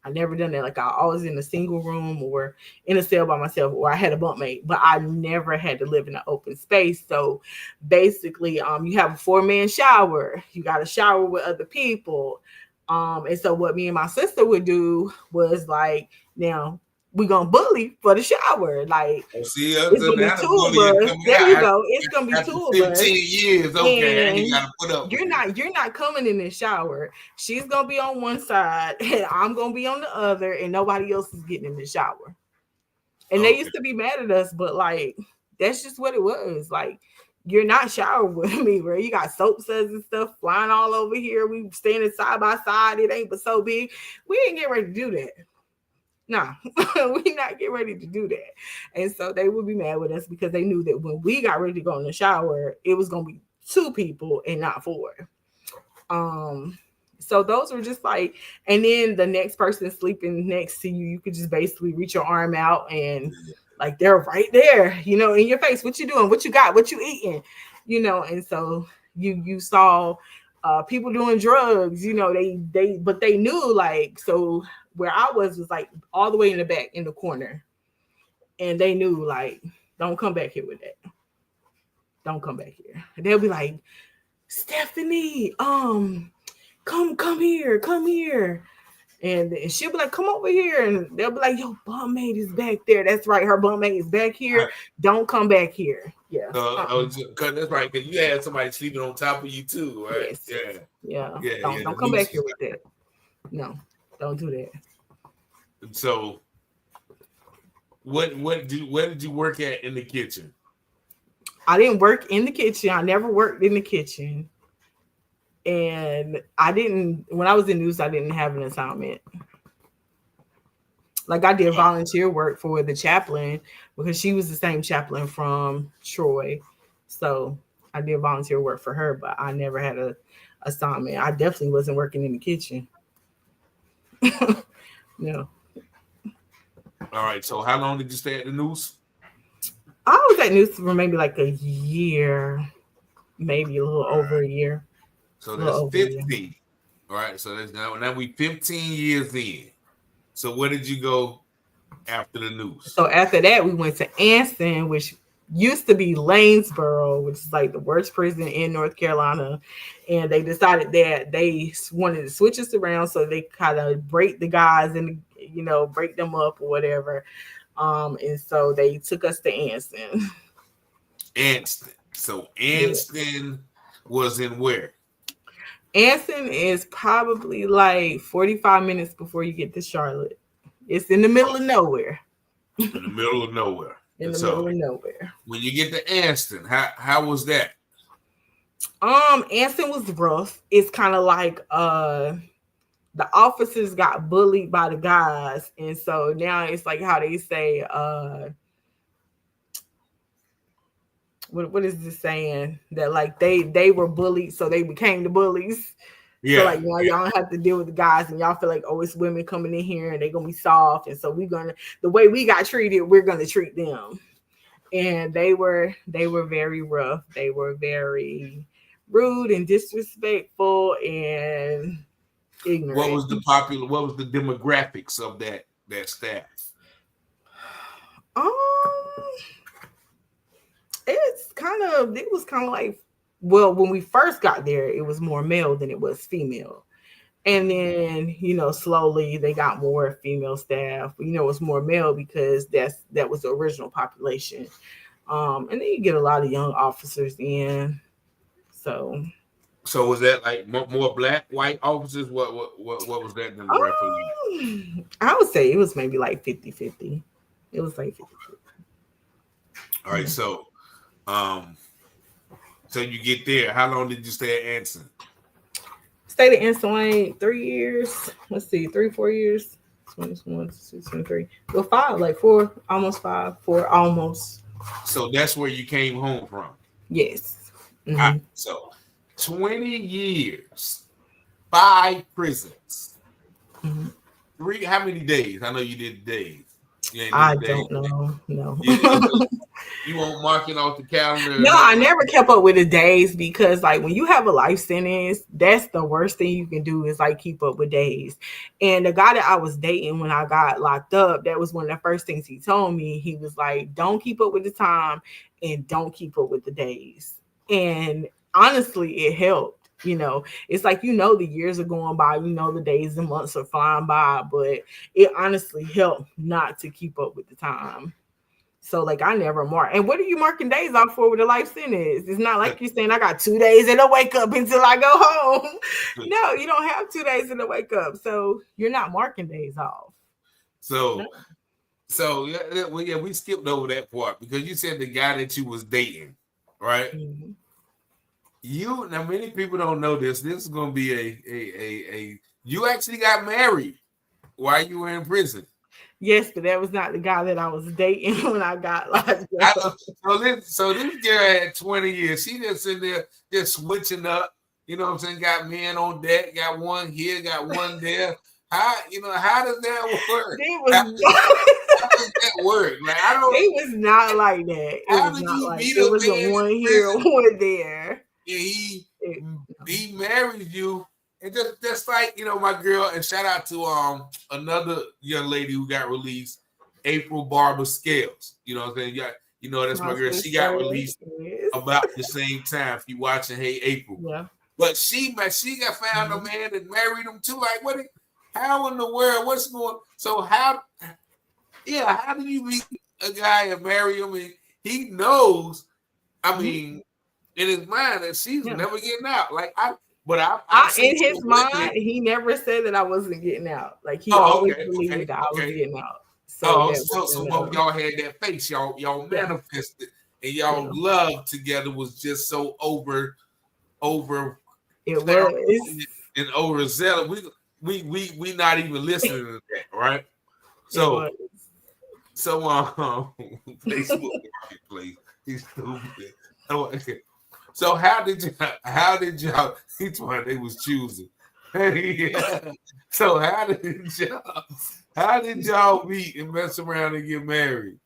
I never done that. Like, I always in a single room or in a cell by myself, or I had a bunkmate, but I never had to live in an open space. So basically, you have a 4-man shower. You got to shower with other people. And so what me and my sister would do was like, now we're going to bully for the shower. Like, it's going to be 2 of us. There you go. It's going to be 2 of us. 15 years. Okay. And you got to put up. You're not coming in the shower. She's going to be on one side and I'm going to be on the other, and nobody else is getting in the shower. And they used to be mad at us, but like, that's just what it was. Like, you're not showering with me, bro. You got soap suds and stuff flying all over here. We standing side by side. It ain't but so big. We ain't getting ready to do that. Nah, we not getting ready to do that. And so they would be mad with us because they knew that when we got ready to go in the shower, it was going to be 2 people and not 4. So those were just like, and then the next person sleeping next to you, you could just basically reach your arm out and like, they're right there, in your face. What you doing? What you got? What you eating? And so you saw people doing drugs, but they knew, like, so where I was like all the way in the back in the corner, and they knew, like, don't come back here with that. Don't come back here. And they'll be like, Stephanie, come here. And she'll be like, come over here. And they'll be like, yo, bummate is back there. That's right. Her bummate is back here. Right. Don't come back here. Yeah. That's right. Because you had somebody sleeping on top of you too, right? Yes. Yeah. Don't come back here with that. No, don't do that. So where did you work at in the kitchen? I didn't work in the kitchen. I never worked in the kitchen. And when I was in Noose, I didn't have an assignment. Like, I did volunteer work for the chaplain because she was the same chaplain from Troy. So I did volunteer work for her, but I never had an assignment. I definitely wasn't working in the kitchen. No. All right. So how long did you stay at the Noose? I was at Noose for maybe like a year, maybe a little over a year. So that's 15. All right. So that's now we 15 years in. So where did you go after the Noose? So after that, we went to Anson, which used to be Lanesboro, which is like the worst prison in North Carolina. And they decided that they wanted to switch us around so they kind of break the guys and, break them up or whatever. And so they took us to Anson. So Anson was in where? Anson is probably like 45 minutes before you get to Charlotte. It's in the middle of nowhere. In the middle of nowhere. Middle of nowhere. When you get to Anson, how was that? Anson was rough. It's kind of like the officers got bullied by the guys, and so now it's like how they say what is this saying that like they were bullied, so they became the bullies. So like y'all don't have to deal with the guys, and y'all feel like, oh, it's women coming in here and they're gonna be soft, and so the way we got treated, we're gonna treat them. And they were very rough. They were very rude and disrespectful and ignorant. What was the demographics of that staff? It was kind of like, well, when we first got there, it was more male than it was female. And then, slowly they got more female staff. It was more male because that was the original population. And then you get a lot of young officers in. So was that like more black, white officers? What was that demographic? I would say it was maybe like 50-50. It was like 50-50. All right, so you get there. How long did you stay at Anson? Stayed at Anson like 3 years. Let's see, 3-4 years. 21, 23. Well, 5, like 4, almost 5, 4, almost. So that's where you came home from? Yes. Mm-hmm. Right, so 20 years, 5 prisons. Mm-hmm. 3, how many days? I know you did days. I don't know. No. You won't mark it off the calendar? No, I never kept up with the days because, like, when you have a life sentence, that's the worst thing you can do is, like, keep up with days. And the guy that I was dating when I got locked up, that was one of the first things he told me. He was like, don't keep up with the time and don't keep up with the days. And honestly, it helped. It's like, the years are going by, the days and months are flying by, but it honestly helped not to keep up with the time. So like I never mark. And what are you marking days off for with a life sentence? It's not like you're saying I got 2 days and I wake up until I go home. No, you don't have 2 days and I wake up. So you're not marking days off. So we skipped over that part because you said the guy that you was dating, right? Mm-hmm. Now many people don't know this. This is gonna be a you actually got married while you were in prison. Yes, but that was not the guy that I was dating when I got locked up. So this girl had 20 years. She just in there just switching up. You know what I'm saying? Got men on deck, got one here, got one there. How does that work? How does that work? Like it was not like that. It was not like it was a one here, one there. He married you. And just like, my girl, and shout out to another young lady who got released, April Barber Scales. You know what I'm saying? That's my girl. She got released about the same time. If you watching Hey April. Yeah. But she got found a man that married him too. Like how in the world? What's going on? So how do you meet a guy and marry him and he knows, in his mind that she's never getting out. In his mind, he never said that I wasn't getting out. Like he always believed that I was getting out. So y'all had that face, y'all manifested, and y'all love together was just so over. It was and overzealous. We not even listening to that, right? So Facebook Marketplace. He's stupid. Okay. So how did y'all? Each one they was choosing. So how did y'all meet and mess around and get married?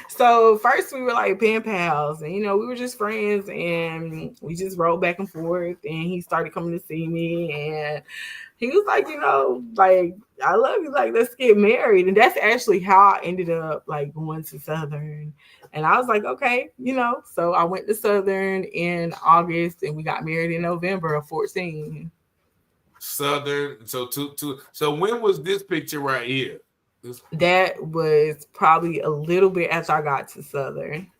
So first we were like pen pals, and we were just friends, and we just rode back and forth. And he started coming to see me, and he was like, like I love you, like let's get married. And that's actually how I ended up like going to Southern. And I was like, okay, So I went to Southern in August, and we got married in November of 2014. Southern. So when was this picture right here? That was probably a little bit after I got to Southern.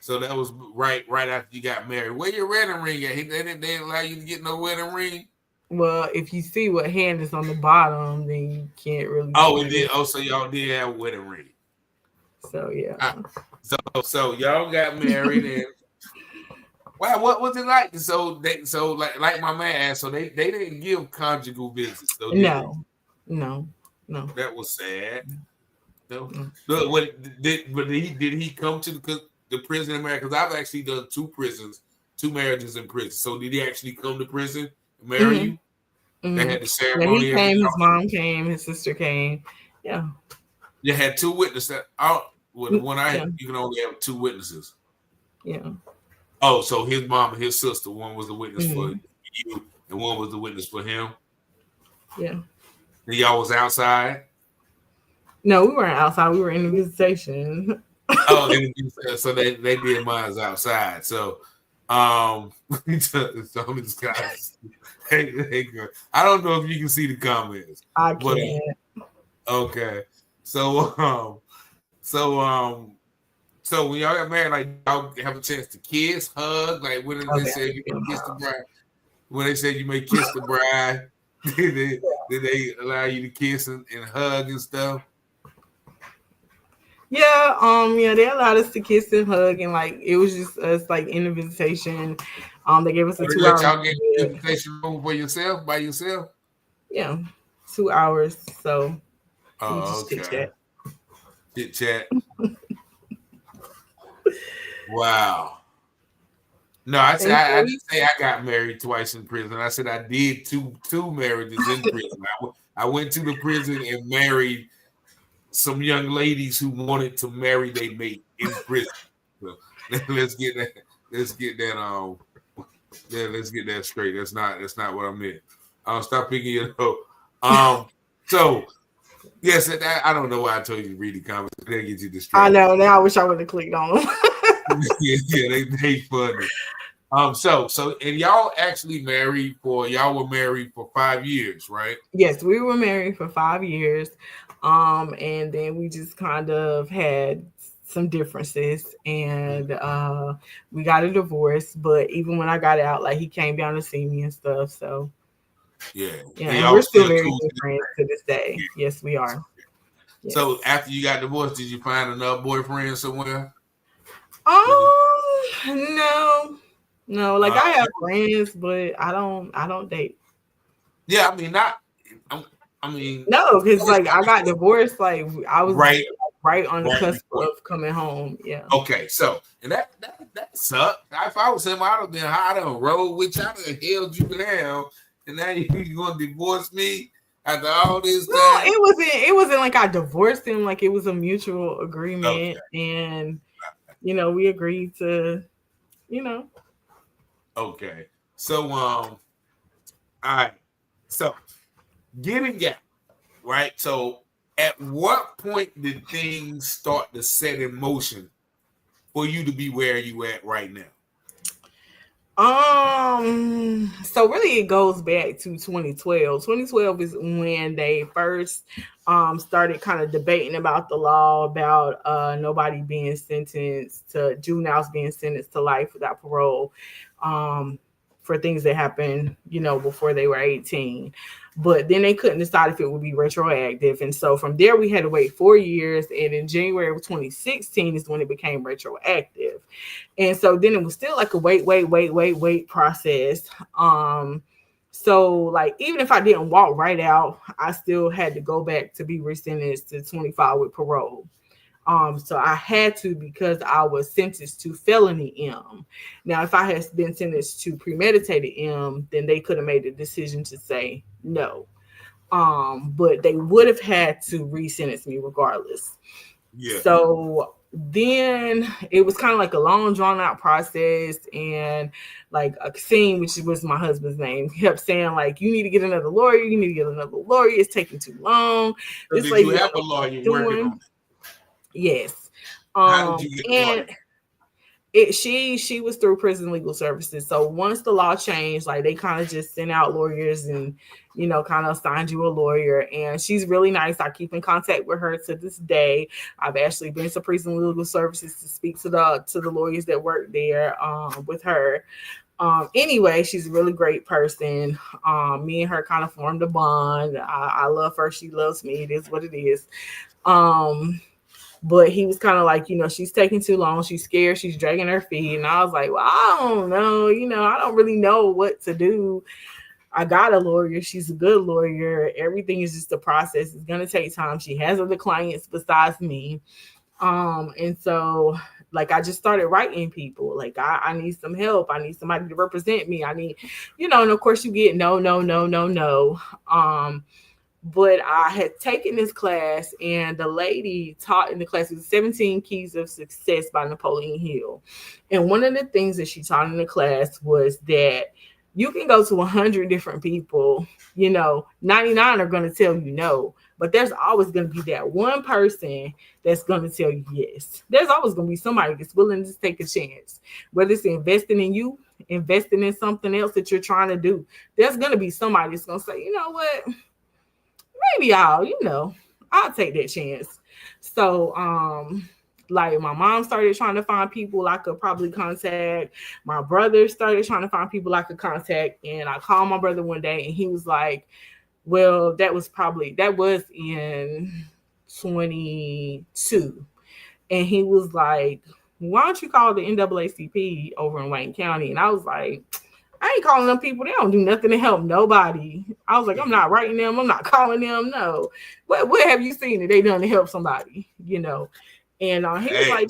So that was right after you got married. Where your wedding ring at? They didn't allow you to get no wedding ring? Well, if you see what hand is on the bottom, then you can't really. Oh, it did. Oh, so y'all did have a wedding ring. So yeah. So y'all got married and wow, what was it like? So like my man asked, so they didn't give conjugal visits. So No. That was sad. No. Did he come to the prison in America? Because I've actually done 2 marriages in prison. So did he actually come to prison and marry you? They had the Yeah, he ceremony at the came. His house. mom came. His sister came. Yeah. You had two witnesses. Well, the one I Yeah. had, you can only have two witnesses. Yeah. Oh, so his mom and his sister, one was the witness for Mm-hmm. you, and one was the witness for him. Yeah. And y'all was outside. No, we weren't outside. We were in the visitation. Oh, so they did mine's outside. So, some of these guys, girl. I don't know if you can see the comments, I but can't. okay. So, so when y'all got married, like y'all have a chance to kiss, hug, like when they Okay. said you may kiss the bride, when they said you may kiss the bride, did they allow you to kiss and hug and stuff? Yeah, yeah, they allowed us to kiss and hug, and like it was just us like in the visitation. They gave us a They 2 let hour. y'all get the invitation room for yourself by yourself. Yeah, 2 hours. So we Oh, just chit okay. chat. Chit chat. Wow. No, I said I didn't say I got married twice in prison. I said I did two marriages in prison. I went to the prison and married some young ladies who wanted to marry their mate in prison. So let's get that. Let's get that. Let's get that straight. That's not what I meant. Stop picking it up. So yes, I don't know why I told you to read the comments. They get you distracted. I know. Now I wish I would have clicked on them. yeah, they funny. So and y'all actually y'all were married for 5 years, right? Yes, we were married for 5 years. And then we just kind of had some differences, and we got a divorce. But even when I got out, like he came down to see me and stuff. So yeah, and we're still very good friends to this day. Yes, we are. Yes. So after you got divorced, did you find another boyfriend somewhere? No. Like I have friends, but I don't date. Yeah, I mean not. I mean no, because like I got divorced. Like I was right on the cusp of coming home. Yeah. Okay, so and that sucked. If I was him, I'd have been hot on road, which I would have held you down, and now you gonna divorce me after all this time? No, it wasn't like I divorced him. Like it was a mutual agreement, and we agreed to, Okay, so all right, so getting out, right? So at what point did things start to set in motion for you to be where you at right now? So really it goes back to 2012. 2012 is when they first started kind of debating about the law about nobody being sentenced to juveniles being sentenced to life without parole for things that happened, before they were 18. But then they couldn't decide if it would be retroactive. And so from there, we had to wait 4 years. And in January of 2016 is when it became retroactive. And so then it was still like a wait process. So like, even if I didn't walk right out, I still had to go back to be resentenced to 25 with parole. So I had to, because I was sentenced to felony M. Now, if I had been sentenced to premeditated M, then they could have made a decision to say no. But they would have had to re-sentence me regardless. Yeah. So then it was kind of like a long drawn out process, and like Aksine, which was my husband's name, kept saying like, you need to get another lawyer. It's taking too long. So did you have a lawyer working on it? Yes. How did you get she was through prison legal services. So once the law changed, like they kind of just sent out lawyers and kind of assigned you a lawyer. And she's really nice. I keep in contact with her to this day. I've actually been to prison legal services to speak to the lawyers that work there with her. Anyway, she's a really great person. Me and her kind of formed a bond. I love her. She loves me. It is what it is. But he was kind of like, she's taking too long. She's scared. She's dragging her feet. And I was like, well, I don't know. I don't really know what to do. I got a lawyer. She's a good lawyer. Everything is just a process. It's going to take time. She has other clients besides me. And so Like I just started writing people. Like I need some help. I need somebody to represent me. I need, and of course you get no, no, no, no, no. But I had taken this class, and the lady taught in the class was 17 Keys of Success by Napoleon Hill. And one of the things that she taught in the class was that you can go to 100 different people, 99 are going to tell you no, but there's always going to be that one person that's going to tell you yes. There's always going to be somebody that's willing to take a chance, whether it's investing in you, investing in something else that you're trying to do. There's going to be somebody that's going to say, you know what? Maybe I'll take that chance. So, like my mom started trying to find people I could probably contact. My brother started trying to find people I could contact. And I called my brother one day and he was like, well, that was in 22. And he was like, why don't you call the NAACP over in Wayne County? And I was like, I ain't calling them people. They don't do nothing to help nobody. I was like, I'm not writing them. I'm not calling them. No. What have you seen that they done to help somebody? And he was like,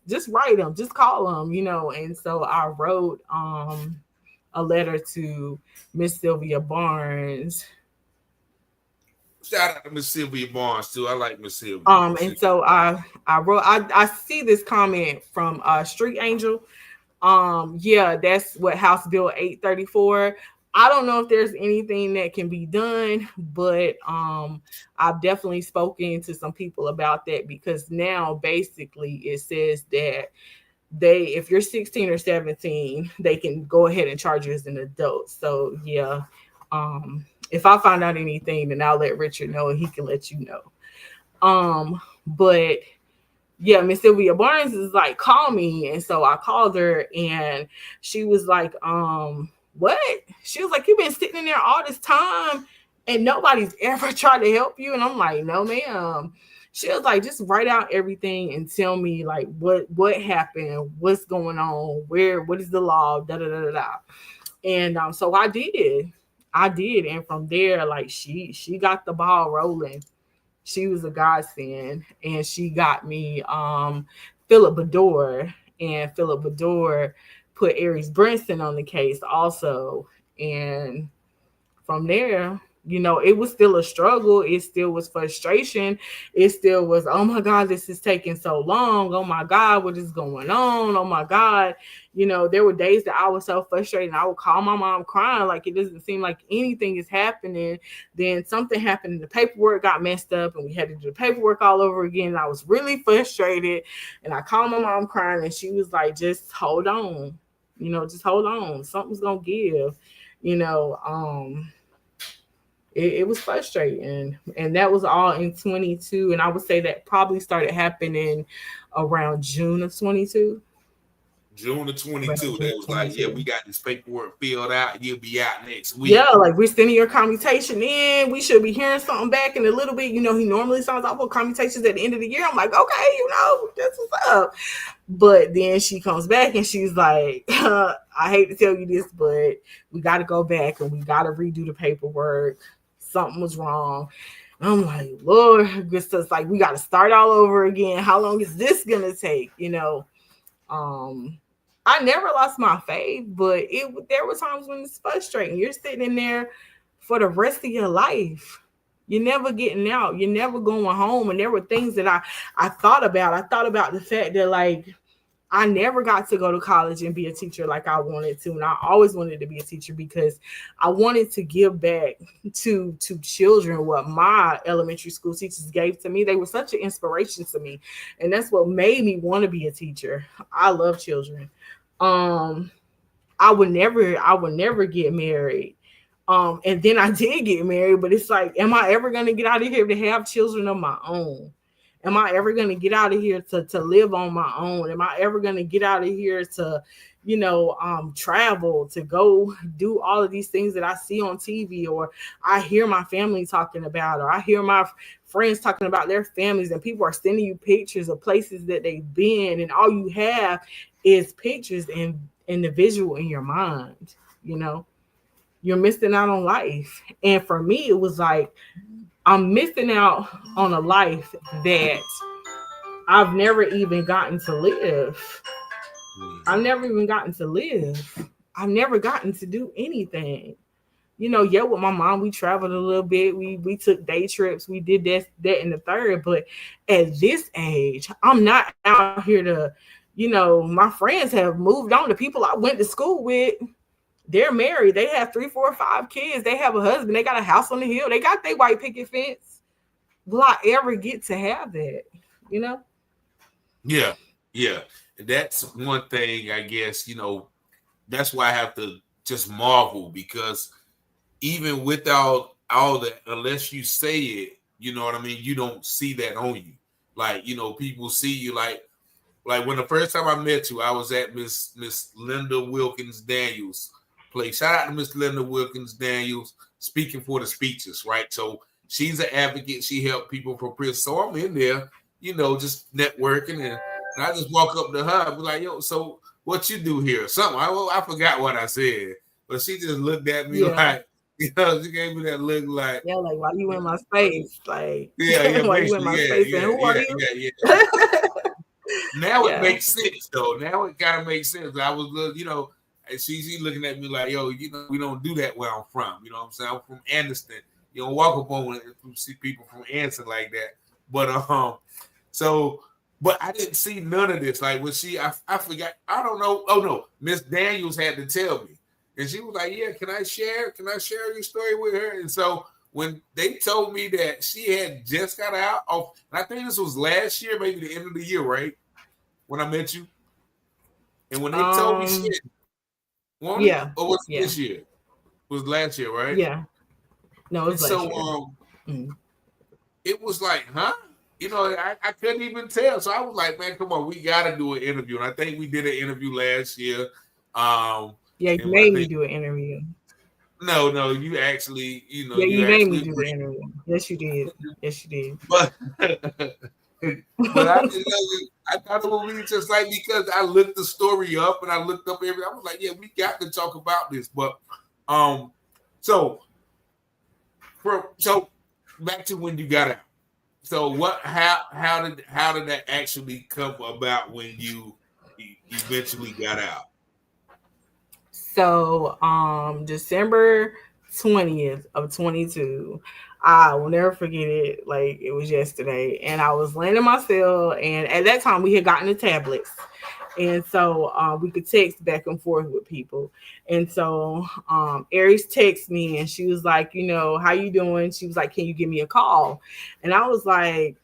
just write them, just call them, And so I wrote a letter to Miss Sylvia Barnes. Shout out to Miss Sylvia Barnes too. I like Miss Sylvia. And so I wrote. I see this comment from Street Angel. Yeah, that's what House Bill 834. I don't know if there's anything that can be done, but I've definitely spoken to some people about that, because now basically it says that if you're 16 or 17, they can go ahead and charge you as an adult. So yeah, if I find out anything, then I'll let Richard know and he can let you know. But yeah, Miss Sylvia Barnes is like, call me. And so I called her and she was like, what? She was like, you've been sitting in there all this time and nobody's ever tried to help you. And I'm like, no, ma'am. She was like, just write out everything and tell me like what happened, what's going on, what is the law, da da da da da. And so I did. And from there, like she got the ball rolling. She was a godsend, and she got me Philip Bador, and Philip Bador put Aries Brinson on the case also. And from there, it was still a struggle. It still was frustration. It still was, oh my God, this is taking so long. Oh my God, what is going on? Oh my God. There were days that I was so frustrated. I would call my mom crying, like it doesn't seem like anything is happening. Then something happened and the paperwork got messed up and we had to do the paperwork all over again. And I was really frustrated. And I called my mom crying and she was like, just hold on. Just hold on. Something's going to give. It was frustrating. And that was all in 22. And I would say that probably started happening around June of 22. June of 22. That was like, yeah, we got this paperwork filled out. You'll be out next week. Yeah, like we're sending your commutation in. We should be hearing something back in a little bit. He normally signs off on commutations at the end of the year. I'm like, okay, that's what's up. But then she comes back and she's like, I hate to tell you this, but we got to go back and we got to redo the paperwork. Something was wrong. I'm like, Lord, it's just like we got to start all over again. How long is this gonna take? I never lost my faith, but there were times when it's frustrating. You're sitting in there for the rest of your life. You're never getting out. You're never going home. And there were things that I thought about. I thought about the fact that like I never got to go to college and be a teacher like I wanted to. And I always wanted to be a teacher because I wanted to give back to children what my elementary school teachers gave to me. They were such an inspiration to me. And that's what made me want to be a teacher. I love children. I would never get married. And then I did get married, but it's like, am I ever going to get out of here to have children of my own? Am I ever going to get out of here to live on my own? Am I ever going to get out of here to, travel, to go do all of these things that I see on TV, or I hear my family talking about, or I hear my friends talking about their families, and people are sending you pictures of places that they've been, and all you have is pictures and the visual in your mind. You're missing out on life. And for me, it was like, I'm missing out on a life that I've never even gotten to live. Mm. I've never even gotten to live. I've never gotten to do anything. Yeah, with my mom, we traveled a little bit. We took day trips. We did that, and the third. But at this age, I'm not out here to, my friends have moved on. The people I went to school with, they're married. They have 3, 4, 5 kids. They have a husband. They got a house on the hill. They got their white picket fence. Will I ever get to have that? Yeah, yeah. That's one thing, I guess, that's why I have to just marvel, because even without all that, unless you say it, you know what I mean, you don't see that on you. Like, people see you like when the first time I met you, I was at Miss Linda Wilkins Daniels place. Shout out to Miss Linda Wilkins Daniels speaking for the speeches, right? So she's an advocate. She helped people from prison. So I'm in there, just networking, and I just walk up to her and be like, yo, so what you do here? Something. I forgot what I said, but she just looked at me like, she gave me that look like, yeah, like, why you in my space? Like, yeah, why you in my space? And who are you? Yeah. Now it makes sense, though. Now it kind of makes sense. I was, and she looking at me like, yo, we don't do that where I'm from. You know what I'm saying? I'm from Anderson. You don't walk up on and see people from Anson like that. But but I didn't see none of this. Like when I forgot. I don't know. Oh no, Miss Daniels had to tell me, and she was like, yeah, can I share your story with her? And so when they told me that she had just got out of, and I think this was last year, maybe the end of the year, right? When I met you. And when they told me shit, or was it this year? It was last year, right? Yeah. No, it was last year. It was like, huh? I couldn't even tell. So I was like, man, come on, we gotta do an interview. And I think we did an interview last year. You made me do an interview. No, you actually, Yeah, you made me do the interview. Yes, you did. Yes, you did. But I didn't know. I thought it would be just like, because I looked the story up and I looked up everything. I was like, yeah, we got to talk about this. But so back to when you got out. So how did that actually come about when you eventually got out? So December 20th of 22. I will never forget it. Like it was yesterday. And I was laying in my cell, and at that time we had gotten the tablets. And so we could text back and forth with people. And so Aries texted me, and she was like, how you doing? She was like, can you give me a call? And I was like,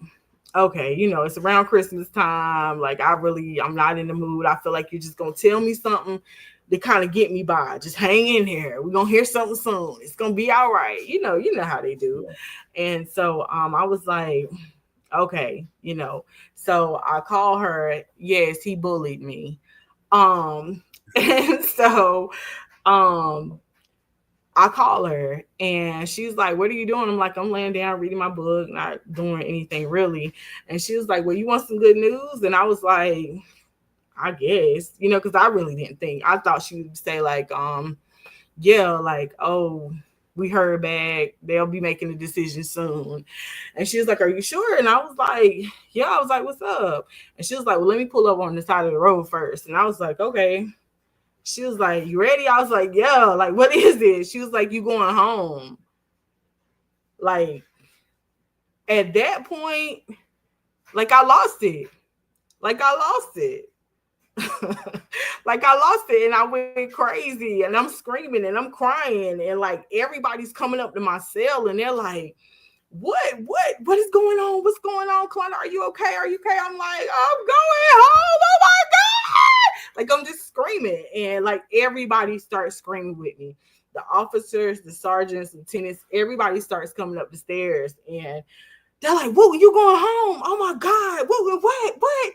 okay, it's around Christmas time. Like I'm not in the mood. I feel like you're just going to tell me something to kind of get me by. Just hang in here. We're going to hear something soon. It's going to be all right. You know how they do. And so I was like, okay, so I call her. Yes, he bullied me. And so I call her, and she's like, what are you doing? I'm like, I'm laying down reading my book, not doing anything really. And she was like, well, you want some good news? And I was like, I guess, because I really didn't think. I thought she would say like, yeah, like, oh, we heard back. They'll be making a decision soon. And she was like, are you sure? And I was like, yeah. I was like, what's up? And she was like, well, let me pull up on the side of the road first. And I was like, okay. She was like, you ready? I was like, yeah. Like, what is it? She was like, you going home. Like, at that point, like, I lost it. Like, I lost it. Like I lost it, and I went crazy, and I'm screaming and I'm crying, and like everybody's coming up to my cell, and they're like, what is going on? What's going on, Kalanda? Are you okay? I'm like, I'm going home. Oh my God. Like I'm just screaming, and like everybody starts screaming with me. The officers, the sergeants, lieutenants, everybody starts coming up the stairs, and they're like, whoa, you going home? Oh my God. What?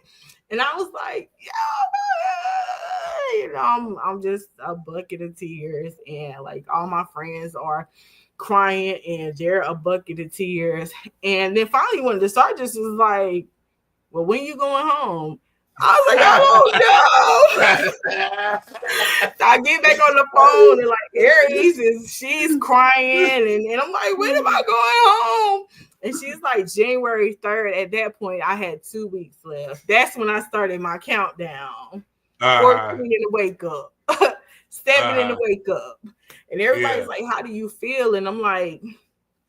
And I was like, I'm just a bucket of tears, and like all my friends are crying, and they're a bucket of tears. And then finally, one of the sergeants was like, well, when you going home? I was like, oh no. So I get back on the phone, and like Aries she's crying, and I'm like, when am I going home? And she's like, January 3rd. At that point, I had 2 weeks left. That's when I started my countdown. 14 in the wake up, 7 in the wake up. And everybody's like, how do you feel? And I'm like,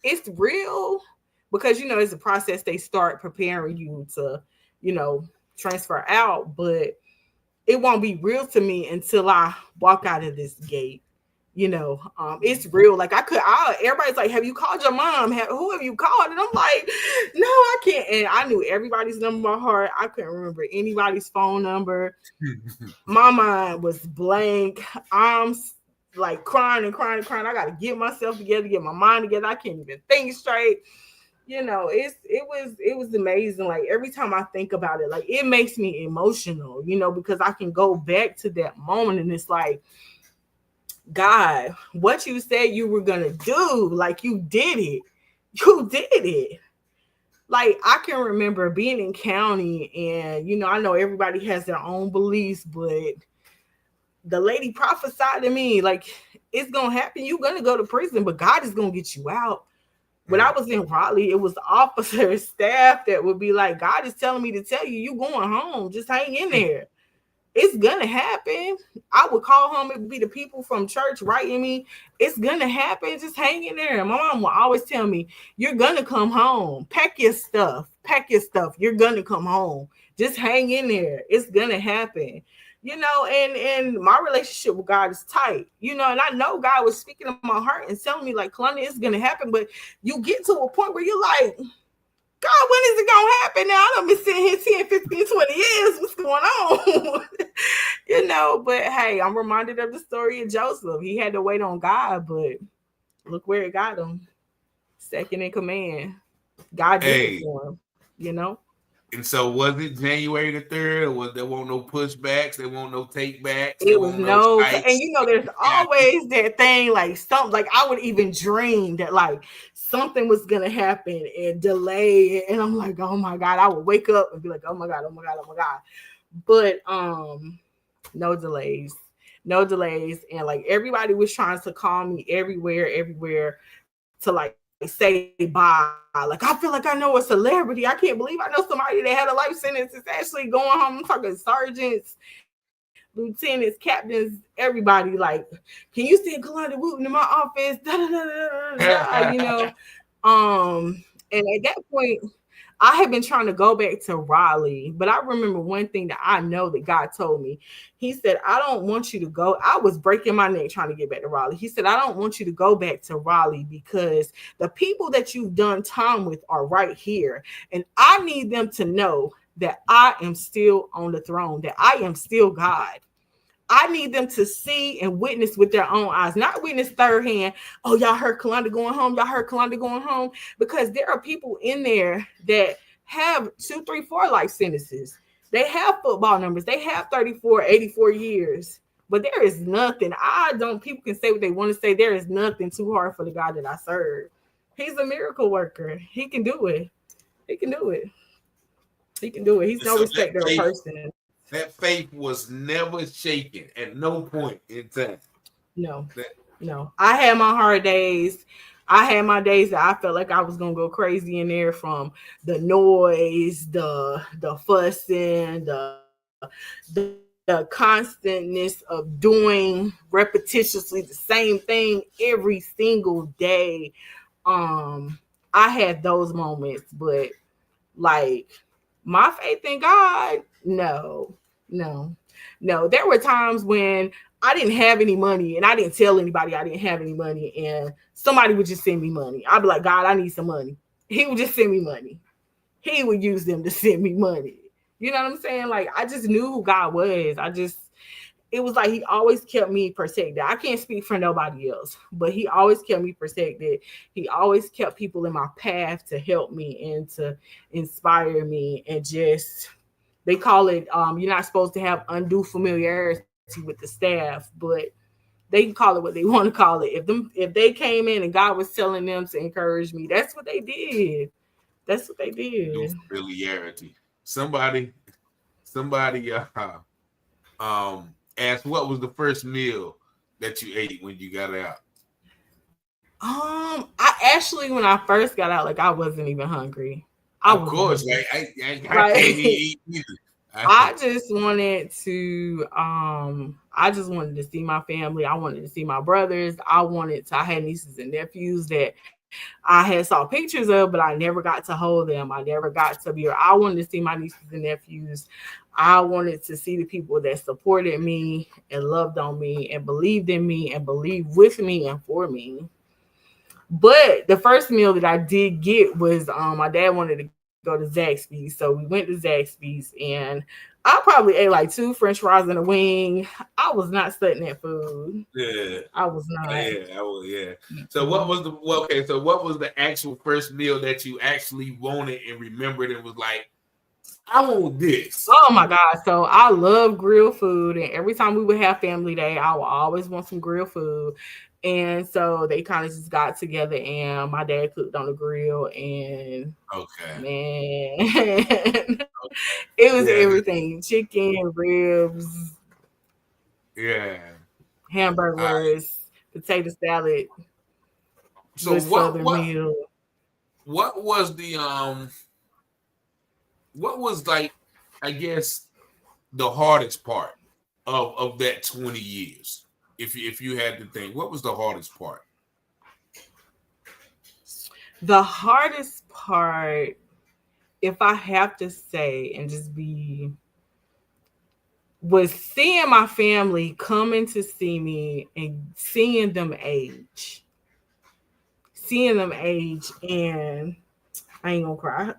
it's real, because, you know, it's a process. They start preparing you to, you know, transfer out, but it won't be real to me until I walk out of this gate. You know, it's real. Like everybody's like, have you called your mom? Who have you called? And I'm like, no, I can't. And I knew everybody's number by heart. I couldn't remember anybody's phone number. My mind was blank. I'm like crying and crying and crying. I got to get myself together, get my mind together. I can't even think straight. You know, it was amazing. Like every time I think about it, like it makes me emotional, you know, because I can go back to that moment and it's like, God, what you said you were gonna do, like you did it. You did it. Like I can remember being in county, and you know, I know everybody has their own beliefs, but the lady prophesied to me, like, it's gonna happen. You're gonna go to prison, but God is gonna get you out. When I was in Raleigh, it was officers, staff that would be like, God is telling me to tell you, you going home. Just hang in there. It's gonna happen. I would call home. It would be the people from church writing me. It's gonna happen. Just hang in there. My mom will always tell me, you're gonna come home. Pack your stuff. Pack your stuff. You're gonna come home. Just hang in there. It's gonna happen. You know, and my relationship with God is tight. You know, and I know God was speaking to my heart and telling me, like, Kolanda, it's gonna happen. But you get to a point where you're like, God, when is it going to happen now? I done been sitting here 10, 15, 20 years. What's going on? You know, but hey, I'm reminded of the story of Joseph. He had to wait on God, but look where it got him. Second in command. God did it for him, you know? And so was it January the 3rd, or was there won't no pushbacks, there won't no takebacks? It was no, and you know, there's always that thing, like something, like I would even dream that like something was gonna happen and delay, and I'm like, oh my God, I would wake up and be like, oh my God, oh my God, oh my God. But no delays, and like everybody was trying to call me everywhere to like say bye. Like I feel like I know a celebrity. I can't believe I know somebody that had a life sentence is actually going home. I'm talking sergeants, lieutenants, captains, everybody. Like, can you see Kolanda Wooten in my office? You know. And at that point, I had been trying to go back to Raleigh, but I remember one thing that I know that God told me. He said, I don't want you to go. I was breaking my neck trying to get back to Raleigh. He said, I don't want you to go back to Raleigh because the people that you've done time with are right here. And I need them to know that I am still on the throne, that I am still God. I need them to see and witness with their own eyes, not witness third hand. Oh, y'all heard Kolanda going home. Y'all heard Kolanda going home. Because there are people in there that have 2, 3, 4 life sentences. They have football numbers. They have 34, 84 years. But there is nothing. People can say what they want to say. There is nothing too hard for the God that I serve. He's a miracle worker. He can do it. He can do it. He can do it. He's no respecter of person. That faith was never shaken at no point in time. No. I had my hard days. I had my days that I felt like I was gonna go crazy in there, from the noise, the fussing, the constantness of doing repetitiously the same thing every single day. I had those moments, but like my faith in God, no. There were times when I didn't have any money and I didn't tell anybody I didn't have any money, and somebody would just send me money. I'd be like, God, I need some money. He would just send me money. He would use them to send me money. You know what I'm saying? Like, I just knew who God was. It was like he always kept me protected. I can't speak for nobody else, but he always kept me protected. He always kept people in my path to help me and to inspire me, and just, they call it, you're not supposed to have undue familiarity with the staff, but they can call it what they want to call it. If they came in and God was telling them to encourage me, that's what they did. That's what they did. No familiarity. Somebody asked, what was the first meal that you ate when you got out? I actually, when I first got out, like I wasn't even hungry. I Of wasn't course, hungry. I can't Like eat either. I just wanted to I just wanted to see my family. I wanted to see my brothers. I had nieces and nephews that I had saw pictures of, but I never got to hold them. I never got to be. I wanted to see my nieces and nephews. I wanted to see the people that supported me and loved on me and believed in me and believed with me and for me. But the first meal that I did get was my dad wanted to go to Zaxby's. So we went to Zaxby's and I probably ate like 2 French fries and a wing. I was not studying that food. Yeah. I was not. Yeah. So what Mm-mm. was so what was the actual first meal that you actually wanted and remembered and was like, I want this? Oh my God. So I love grilled food. And every time we would have family day, I would always want some grilled food. And so they kind of just got together and my dad cooked on the grill and Okay. man, it was Yeah. everything: chicken, ribs, Yeah. hamburgers, potato salad, So good Southern meal. what was the what was like, I guess, the hardest part of that 20 years? If you had to think, what was the hardest part? The hardest part, if I have to say, and just be, was seeing my family coming to see me and seeing them age, and I ain't gonna cry.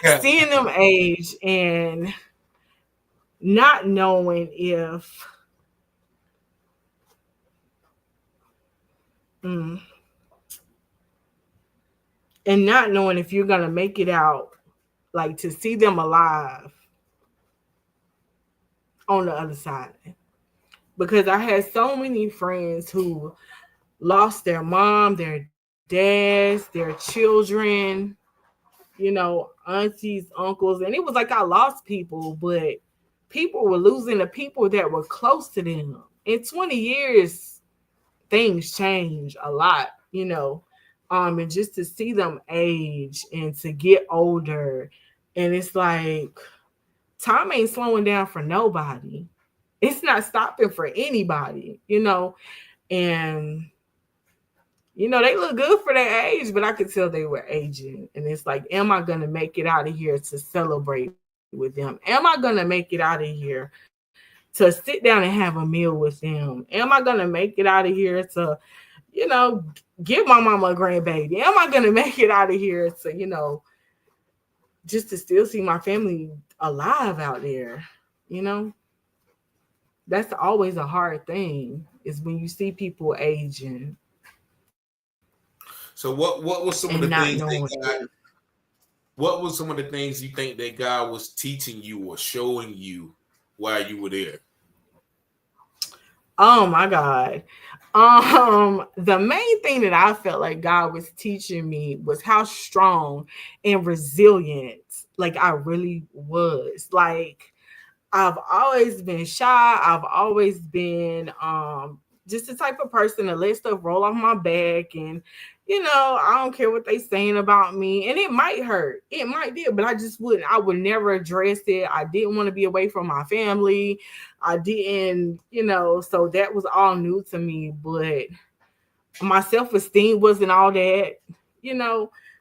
Yeah. Seeing them age and not knowing if mm, and not knowing if you're gonna make it out, like to see them alive on the other side. Because I had so many friends who lost their mom, their dads, their children, aunties, uncles, and it was like I lost people, but people were losing the people that were close to them. In 20 years, things change a lot. And just to see them age and to get older, and it's like time ain't slowing down for nobody. It's not stopping for anybody. And they look good for their age, but I could tell they were aging. And it's like, am I going to make it out of here to celebrate with them? Am I going to make it out of here to sit down and have a meal with them? Am I going to make it out of here to, you know, give my mama a grandbaby? Am I going to make it out of here to, just to still see my family alive out there? You know, that's always a hard thing, is when you see people aging So what was some of and the not things knowing. what was some of the things you think that God was teaching you or showing you while you were there? Oh my God. The main thing that I felt like God was teaching me was how strong and resilient, like I really was. Like I've always been shy. I've always been just the type of person to let stuff roll off my back, and I don't care what they saying about me. And it might hurt. It might be, but I would never address it. I didn't want to be away from my family. I didn't, so that was all new to me. But my self-esteem wasn't all that.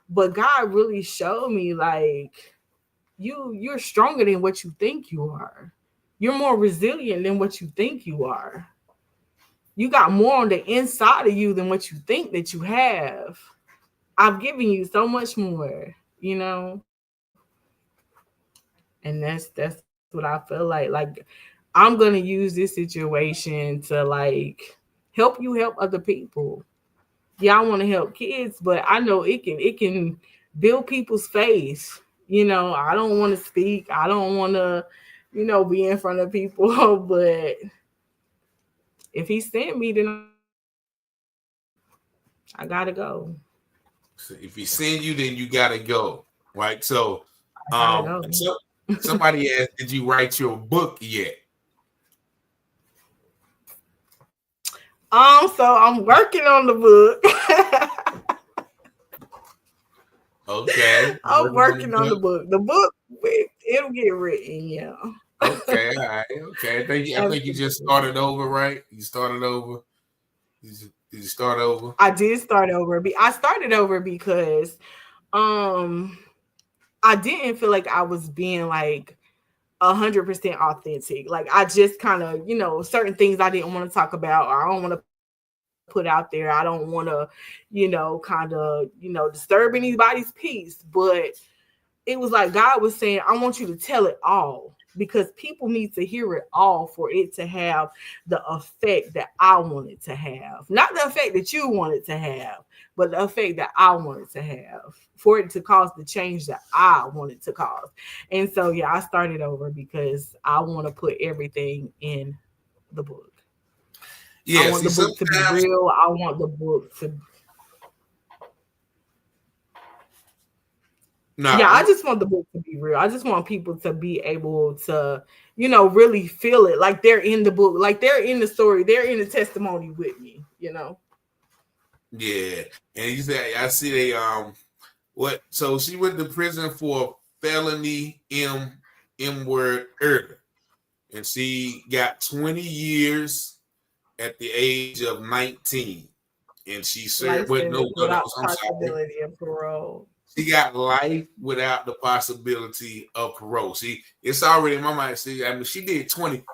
But God really showed me, like, you're stronger than what you think you are. You're more resilient than what you think you are. You got more on the inside of you than what you think that you have. I've given you so much more. And that's what I feel like. Like I'm gonna use this situation to like help you help other people. Yeah, I want to help kids, but I know it can build people's faith. I don't want to speak. I don't want to, be in front of people. But if he sent me, then I gotta go. So if he send you, then you gotta go. Right. So I gotta go. so somebody asked, did you write your book yet? So I'm working on the book. Okay. I'm Working on the working on the book. book. The book, it'll get written, yeah. Okay, all right. Okay. I think you just Absolutely. started over, right? You started over. Did you start over? I did start over. I started over because um I didn't feel like I was being like 100% authentic. Like I just kind of, certain things I didn't want to talk about or I don't want to put out there. I don't want to, disturb anybody's peace. But it was like God was saying, I want you to tell it all because people need to hear it all for it to have the effect that I want it to have. Not the effect that you want it to have, but the effect that I want it to have for it to cause the change that I want it to cause. And so, yeah, I started over because I want to put everything in the book. I Yeah. want See, the book to be sometimes real. I want the book to Yeah, I no. just want the book to be real. I just want people to be able to, really feel it like they're in the book, like they're in the story, they're in the testimony with me. Yeah. And you say I see they what? So she went to prison for felony M word murder, and she got 20 years at the age of 19, and she served. Life What? No, sentence no, no. without I'm sorry. possibility of parole. She got life without the possibility of parole. See, it's already in my mind. See, I mean, she did 20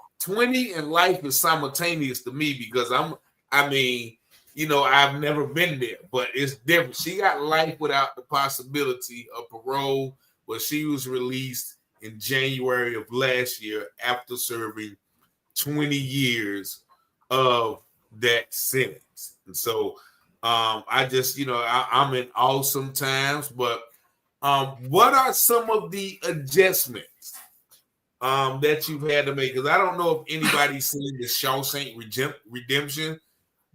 and life is simultaneous to me because I mean, I've never been there, but it's different. She got life without the possibility of parole, but she was released in January of last year after serving 20 years of that sentence. And so I just, I'm in awe sometimes, but what are some of the adjustments that you've had to make? Because I don't know if anybody's seen the Shawshank Redemption,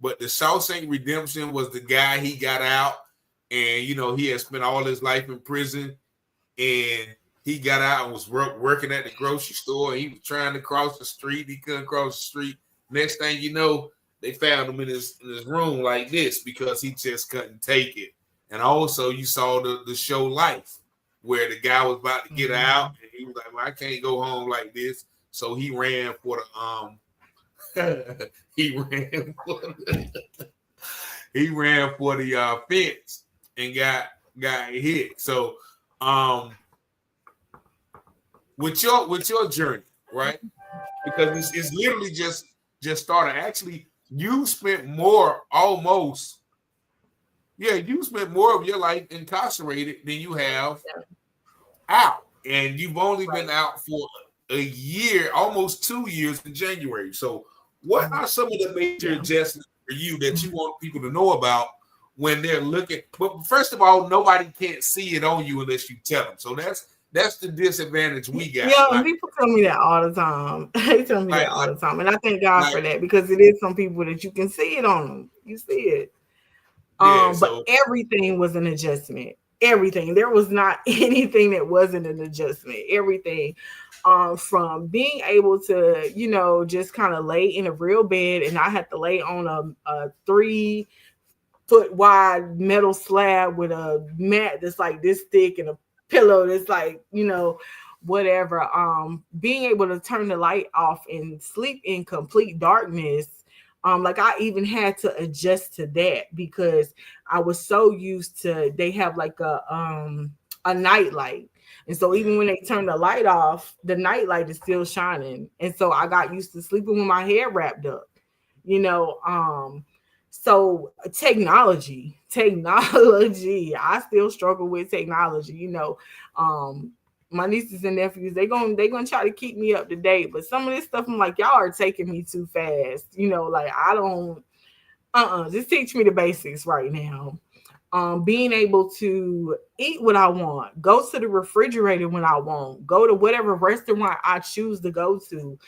but the Shawshank Redemption was the guy he got out and, he had spent all his life in prison and he got out and was working at the grocery store. And he was trying to cross the street. He couldn't cross the street. Next thing you know, they found him in his room like this because he just couldn't take it. And also, you saw the show Life, where the guy was about to get out, Mhm. and he was like, "Well, I can't go home like this." So he ran for the he ran for the fence and got hit. So um with your journey, right? Because it's literally just started. Actually, you spent more almost, yeah, you spent more of your life incarcerated than you have Yeah, out, and you've only been right. out for a year, almost 2 years in January. So, what Mhm. are some of the major Yeah. adjustments for you that you want people to know about when they're looking? But first of all, nobody can't see it on you unless you tell them. So that's the disadvantage we got. Yeah, and Like, people tell me that all the time. They tell me like, that all the time. And I thank God like, for that because it is some people that you can see it on them. You see it. yeah. But So everything was an adjustment. Everything. There was not anything that wasn't an adjustment. Everything. From being able to, just kind of lay in a real bed and I had to lay on a 3 foot wide metal slab with a mat that's like this thick and a pillow that's like, whatever. Being able to turn the light off and sleep in complete darkness. Like I even had to adjust to that because I was so used to they have like a night light. And so even when they turn the light off, the night light is still shining. And so I got used to sleeping with my hair wrapped up, you know. So technology, I still struggle with technology, my nieces and nephews, they gonna try to keep me up to date, but some of this stuff I'm like, y'all are taking me too fast, like I don't just teach me the basics right now. Being able to eat what I want, go to the refrigerator when I want, go to whatever restaurant I choose to go to.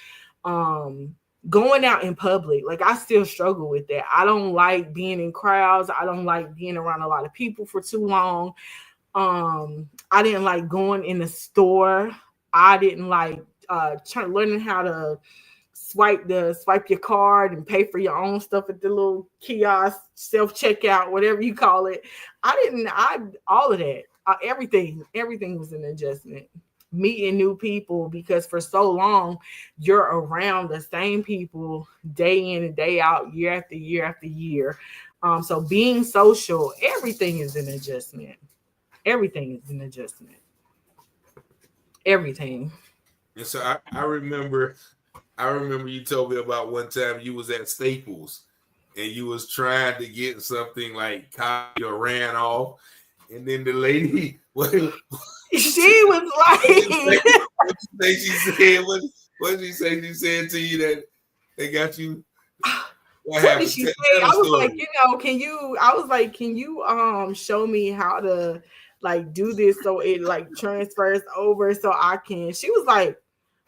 um Going out in public, like I still struggle with that. I don't like being in crowds. I don't like being around a lot of people for too long. I didn't like going in the store. I didn't like learning how to swipe your card and pay for your own stuff at the little kiosk, self-checkout, whatever you call it. All of that, everything was an adjustment. Meeting new people, because for so long you're around the same people day in and day out, year after year after year. So being social, everything is an adjustment. Everything is an adjustment. Everything. And so I remember you told me about one time you was at Staples and you was trying to get something like copied or ran off, and then the lady she was like, what did she say? What did she say? She said to you that they got you. What did she say? I was like, can you show me how to like do this so it like transfers over so I can? She was like,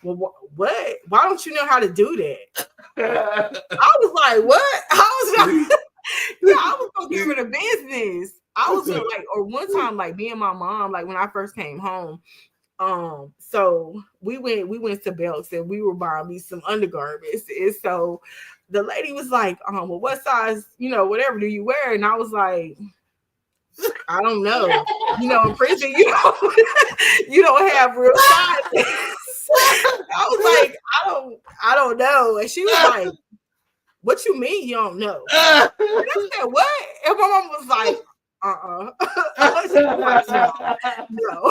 well, what? Why don't you know how to do that? I was like, what? I was gonna give her the business. I was like, or one time, like me and my mom, like when I first came home, so we went to Belk's and we were buying me some undergarments, and so the lady was like, well, what size, whatever do you wear? And I was like, I don't know. In prison, you don't have real sizes. I was like, I don't know. And she was like, what you mean you don't know? And I said, what? And my mom was like, no.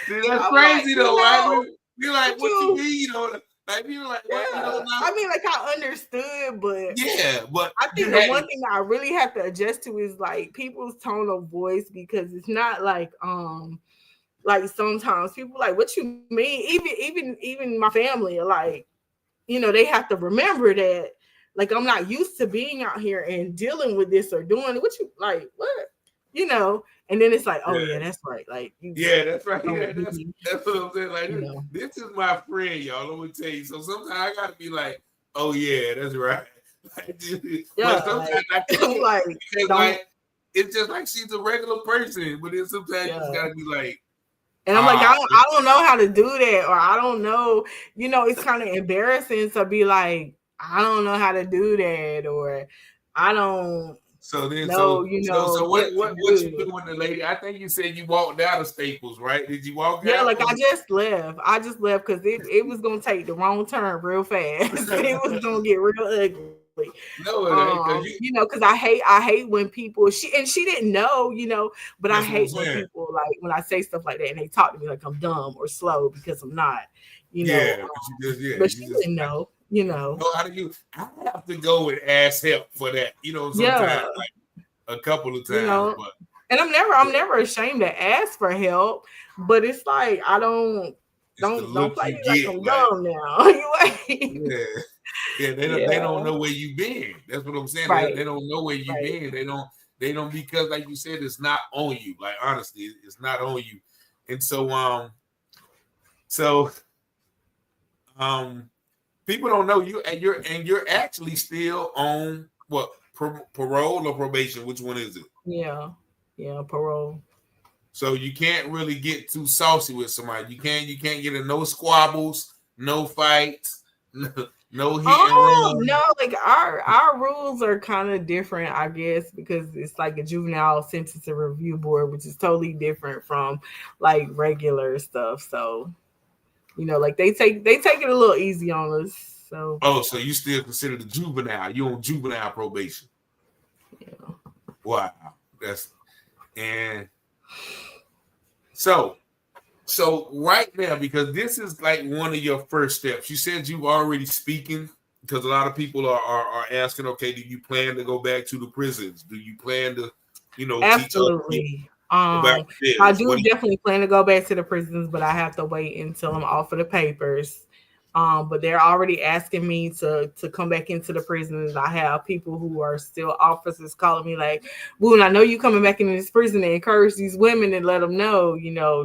See, that's crazy though, right? You're like, what you mean you don't know? Like, people like, what? Yeah. You don't know? I mean, like, I understood, but yeah, but I think the one thing that I really have to adjust to is like people's tone of voice, because it's not like sometimes people like, what you mean? Even my family are like, they have to remember that, like, I'm not used to being out here and dealing with this or doing what you like, what, and then it's like, oh yeah, that's right. Like, that's right. Yeah, that's what I'm saying. Like, this is my friend, y'all. Let me tell you. So sometimes I gotta be like, oh yeah, that's right. But sometimes I feel like it's just like she's a regular person, but then sometimes you just gotta be like. And I'm like, I don't know how to do that, or I don't know, it's kind of embarrassing to be like, I don't know how to do that, or I don't. So then, know, so what you do with the lady? I think you said you walked out of Staples, right? Did you walk out? Yeah, like I just left because it was gonna take the wrong turn real fast. It was gonna get real ugly. No, it ain't, because I hate when people she didn't know, but I hate when people like when I say stuff like that and they talk to me like I'm dumb or slow because I'm not, but she didn't know. How do you? I have to go and ask help for that. Sometimes like a couple of times. But and I'm never ashamed to ask for help. But it's like I don't play me like I'm dumb now. They don't know where you've been. That's what I'm saying. Right. They don't know where you've been. They don't because like you said, it's not on you. Like honestly, it's not on you. And so people don't know you, and you're actually still on what parole or probation? Which one is it? Yeah, parole. So you can't really get too saucy with somebody. You can't get in no squabbles, no fights, no hit and run. No, like our rules are kind of different, I guess, because it's like a juvenile sentencing review board, which is totally different from like regular stuff. So. Like they take it a little easy on us. So so you still consider the juvenile? You on juvenile probation? Yeah. Wow, and so right now, because this is like one of your first steps. You said you've already speaking, because a lot of people are asking, okay, do you plan to go back to the prisons? Do you plan to, absolutely. I do definitely plan to go back to the prisons, but I have to wait until I'm off of the papers. But they're already asking me to come back into the prisons. I have people who are still officers calling me like, Wooten, I know you coming back into this prison to encourage these women and let them know,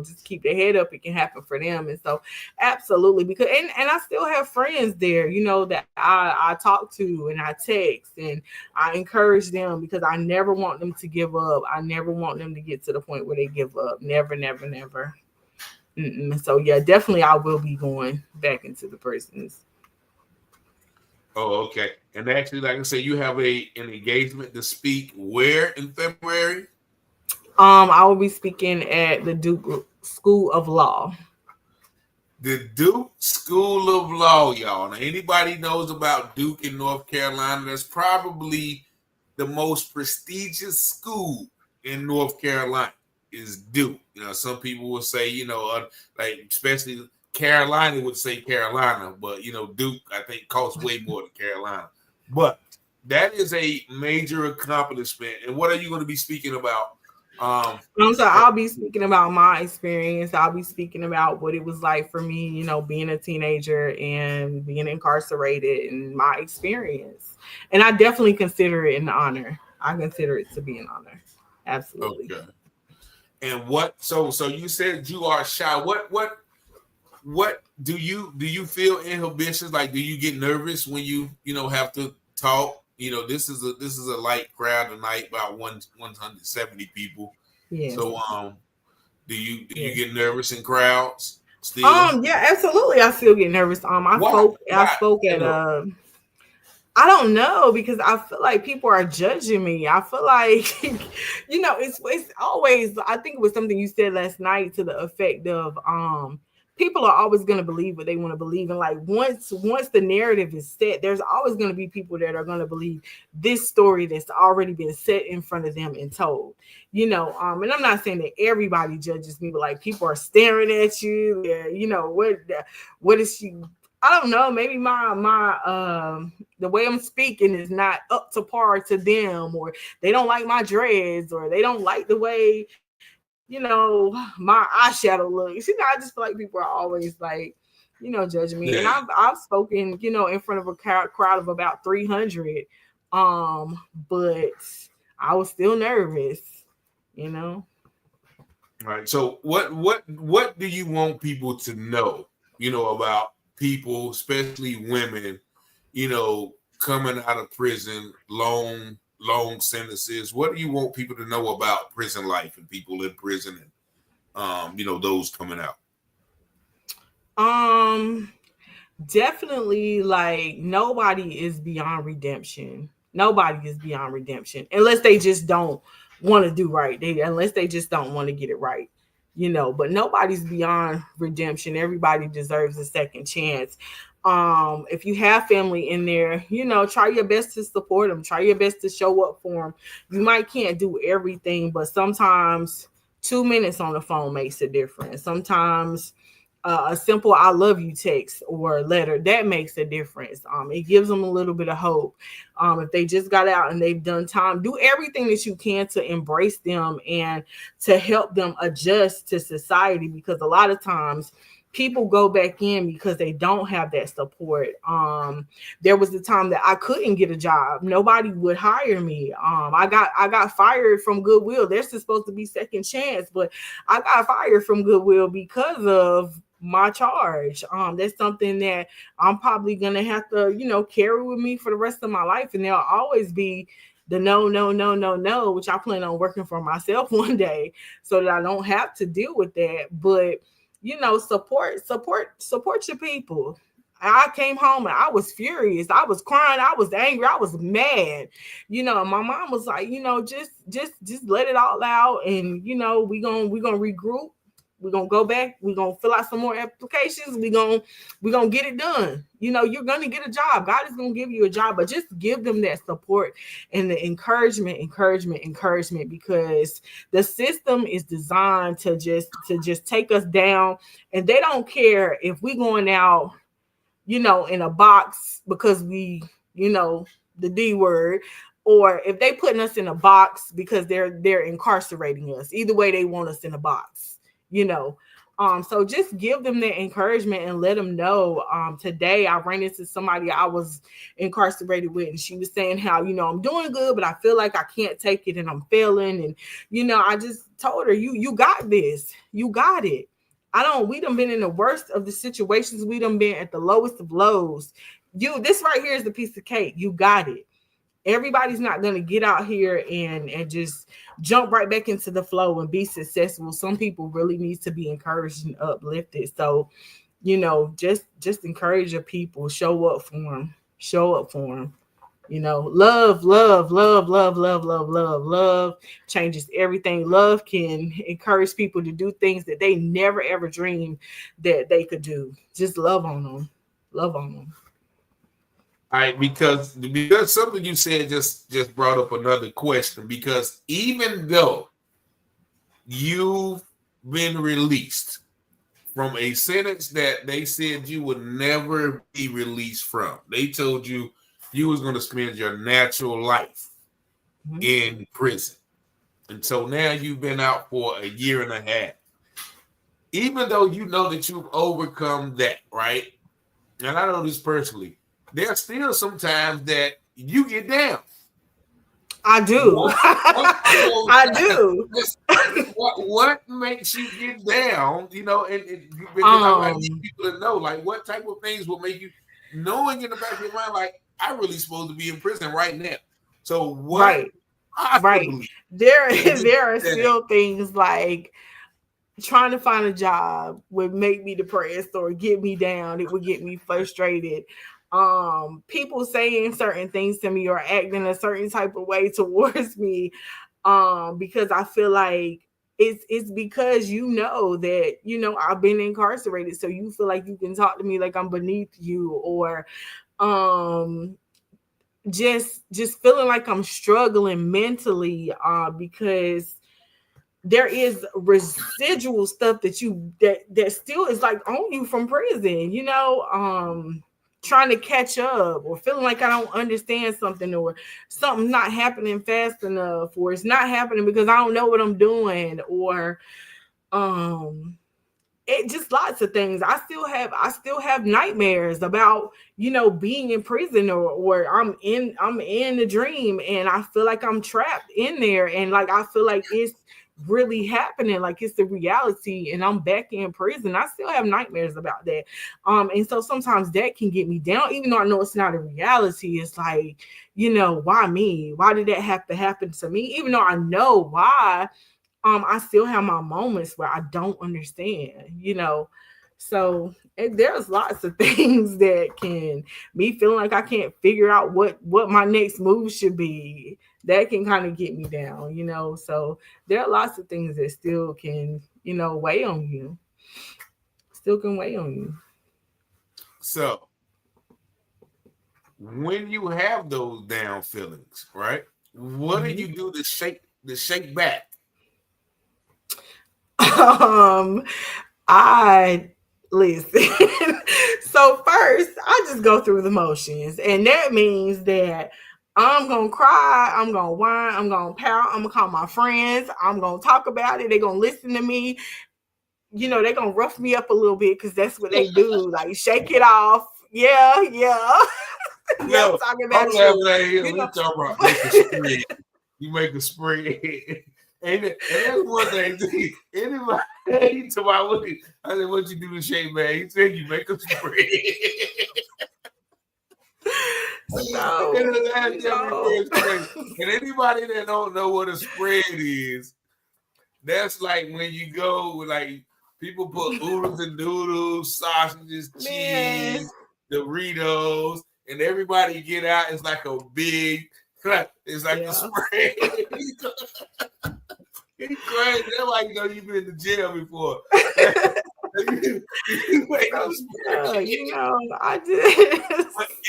just keep their head up. It can happen for them. And so absolutely, because and I still have friends there, that I talk to and I text and I encourage them, because I never want them to give up. I never want them to get to the point where they give up. Never, never, never. So yeah, definitely I will be going back into the prisons. Oh, okay. And actually, like I said, you have an engagement to speak where in February? I will be speaking at the Duke School of Law. The Duke School of Law, y'all. Now, anybody knows about Duke in North Carolina, that's probably the most prestigious school in North Carolina is Duke. You know, some people will say, like especially Carolina would say Carolina, but Duke I think costs way more than Carolina. But that is a major accomplishment. And what are you going to be speaking about? So I'll be speaking about my experience. I'll be speaking about what it was like for me, being a teenager and being incarcerated and my experience. And I definitely consider it an honor. I consider it to be an honor. Absolutely. Okay. And what? So you said you are shy. What do you feel inhibitions? Like, do you get nervous when you have to talk? This is a light crowd tonight, about 170 people. Yeah. So do you Yes. get nervous in crowds still? Yeah, absolutely. I still get nervous. Why? I spoke at I don't know, because I feel like people are judging me. I feel like, it's always, I think it was something you said last night to the effect of, people are always going to believe what they want to believe. And like, once the narrative is set, there's always going to be people that are going to believe this story that's already been set in front of them and told, and I'm not saying that everybody judges me, but like, people are staring at you. Yeah. What is she? I don't know. Maybe my the way I'm speaking is not up to par to them, or they don't like my dreads, or they don't like the way, my eyeshadow looks. I just feel like people are always like, judging me. Yeah. And I've spoken, in front of a crowd of about 300, but I was still nervous, All right. So what do you want people to know, about people, especially women, coming out of prison, long sentences? What do you want people to know about prison life and people in prison and those coming out? Definitely, like, nobody is beyond redemption. Nobody is beyond redemption unless they just don't want to do right. Unless they just don't want to get it right. But nobody's beyond redemption. Everybody deserves a second chance. If you have family in there, try your best to support them. Try your best to show up for them. You might can't do everything, but sometimes 2 minutes on the phone makes a difference. Sometimes a simple "I love you" text or letter that makes a difference. It gives them a little bit of hope. If they just got out and they've done time, do everything that you can to embrace them and to help them adjust to society, because a lot of times people go back in because they don't have that support. There was a time that I couldn't get a job. Nobody would hire me. I got fired from Goodwill. There's supposed to be second chance, but I got fired from Goodwill because of my charge. That's something that I'm probably gonna have to, carry with me for the rest of my life. And there'll always be the no, which I plan on working for myself one day so that I don't have to deal with that. But support your people. I came home and I was furious. I was crying. I was angry. I was mad. My mom was like, just let it all out, and we gonna regroup. We're gonna go back. We're gonna fill out some more applications. We're gonna get it done. You're gonna get a job. God is gonna give you a job, but just give them that support and the encouragement, because the system is designed to just take us down, and they don't care if we going out, in a box because we, the D word, or if they putting us in a box because they're incarcerating us. Either way, they want us in a box. So just give them that encouragement and let them know. Today I ran into somebody I was incarcerated with, and she was saying how, I'm doing good, but I feel like I can't take it and I'm failing. And, I just told her, you got this, you got it. We done been in the worst of the situations. We done been at the lowest of lows. This right here is the piece of cake. You got it. Everybody's not going to get out here and just jump right back into the flow and be successful. Some people really need to be encouraged and uplifted. So, just encourage your people, show up for them, love, love, love, love, love, love, love, love changes everything. Love can encourage people to do things that they never ever dreamed that they could do. Just love on them. Love on them. All right, because something you said just brought up another question. Because even though you've been released from a sentence that they said you would never be released from, they told you was going to spend your natural life in prison. And so now you've been out for a year and a half. Even though you know that you've overcome that, right? And I know this personally, there's still sometimes that you get down. I do. I do. What makes you get down? And I need people to know, like, what type of things will make you, knowing in the back of your mind, like, I'm really supposed to be in prison right now. So what? Right. There are still things like trying to find a job would make me depressed or get me down. It would get me frustrated. People saying certain things to me or acting a certain type of way towards me, because I feel like it's because that I've been incarcerated, so you feel like you can talk to me like I'm beneath you, or just feeling like I'm struggling mentally, because there is residual stuff that still is like on you from prison, trying to catch up or feeling like I don't understand something, or something not happening fast enough, or it's not happening because I don't know what I'm doing, or it just lots of things. I still have nightmares about, being in prison, or I'm in the dream and I feel like I'm trapped in there, and like I feel like it's really happening, like it's the reality, and I'm back in prison. I still have nightmares about that. And so sometimes that can get me down, even though I know it's not a reality. It's like, why me? Why did that have to happen to me? Even though I know why, I still have my moments where I don't understand, So there's lots of things that can me feeling like I can't figure out what my next move should be. That can kind of get me down, So there are lots of things that still can, weigh on you. Still can weigh on you. So when you have those down feelings, right? What do you do to shake back? I listen. So first, I just go through the motions, and that means that I'm gonna cry, I'm gonna whine, I'm gonna pout, I'm gonna call my friends, I'm gonna talk about it. They're gonna listen to me. They're gonna rough me up a little bit because that's what they do. Like shake it off. Yeah. Yeah, I'm talking about make a spread. You make a spread. And that's one thing. Anybody to my way, I said, what you do to shake, man? He said you make a spread. And anybody that don't know what a spread is, that's like when you go, like people put oodles and doodles, sausages, cheese, Doritos, and everybody get out. It's like a big, it's like a spread. He's crazy. That's why you've been to jail before. I did.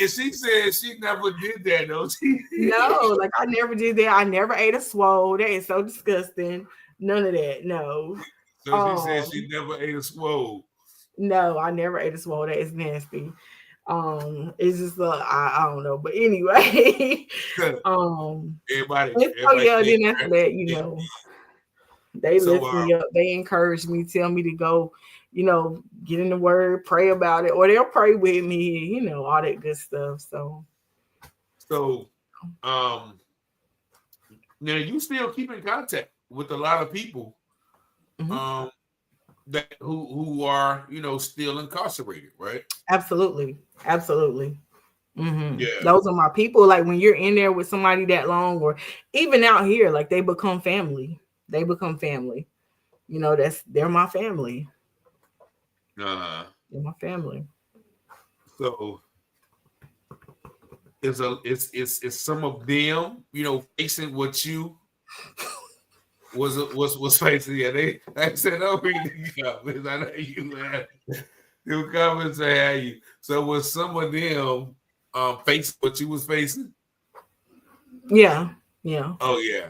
And she said she never did that, though. No, like I never did that. I never ate a swole. That is so disgusting. None of that. No. So she said she never ate a swole. No, I never ate a swole. That is nasty. It's just I don't know. But anyway, everybody then after that, they lift me up. They encourage me, tell me to go, get in the word, pray about it, or they'll pray with me, all that good stuff. So now you still keep in contact with a lot of people that who are, still incarcerated, right? Absolutely. Yeah. Those are my people. Like when you're in there with somebody that long, or even out here, like they become family. They become family. You know, they're my family. They're my family. So it's some of them, you know, facing what you was facing. Yeah, they like I said, don't read the comments. I know you laugh. The comments say how you. So was some of them facing what you was facing? Yeah. Yeah. Oh yeah.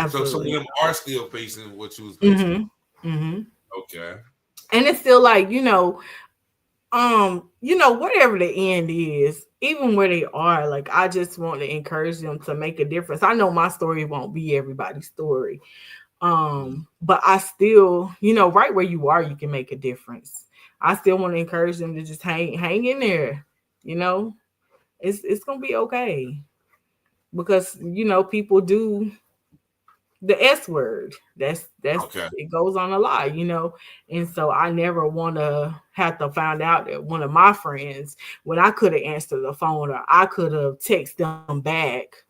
So some of Absolutely. them are still facing what you was facing. Okay. And it's still like, whatever the end is, even where they are, like I just want to encourage them to make a difference. I know my story won't be everybody's story. But I still, right where you are, you can make a difference. I still want to encourage them to just hang in there. It's gonna be okay. Because people do the S word. That's Okay. it goes on a lot, and so I never want to have to find out that one of my friends, when I could have answered the phone or I could have texted them back,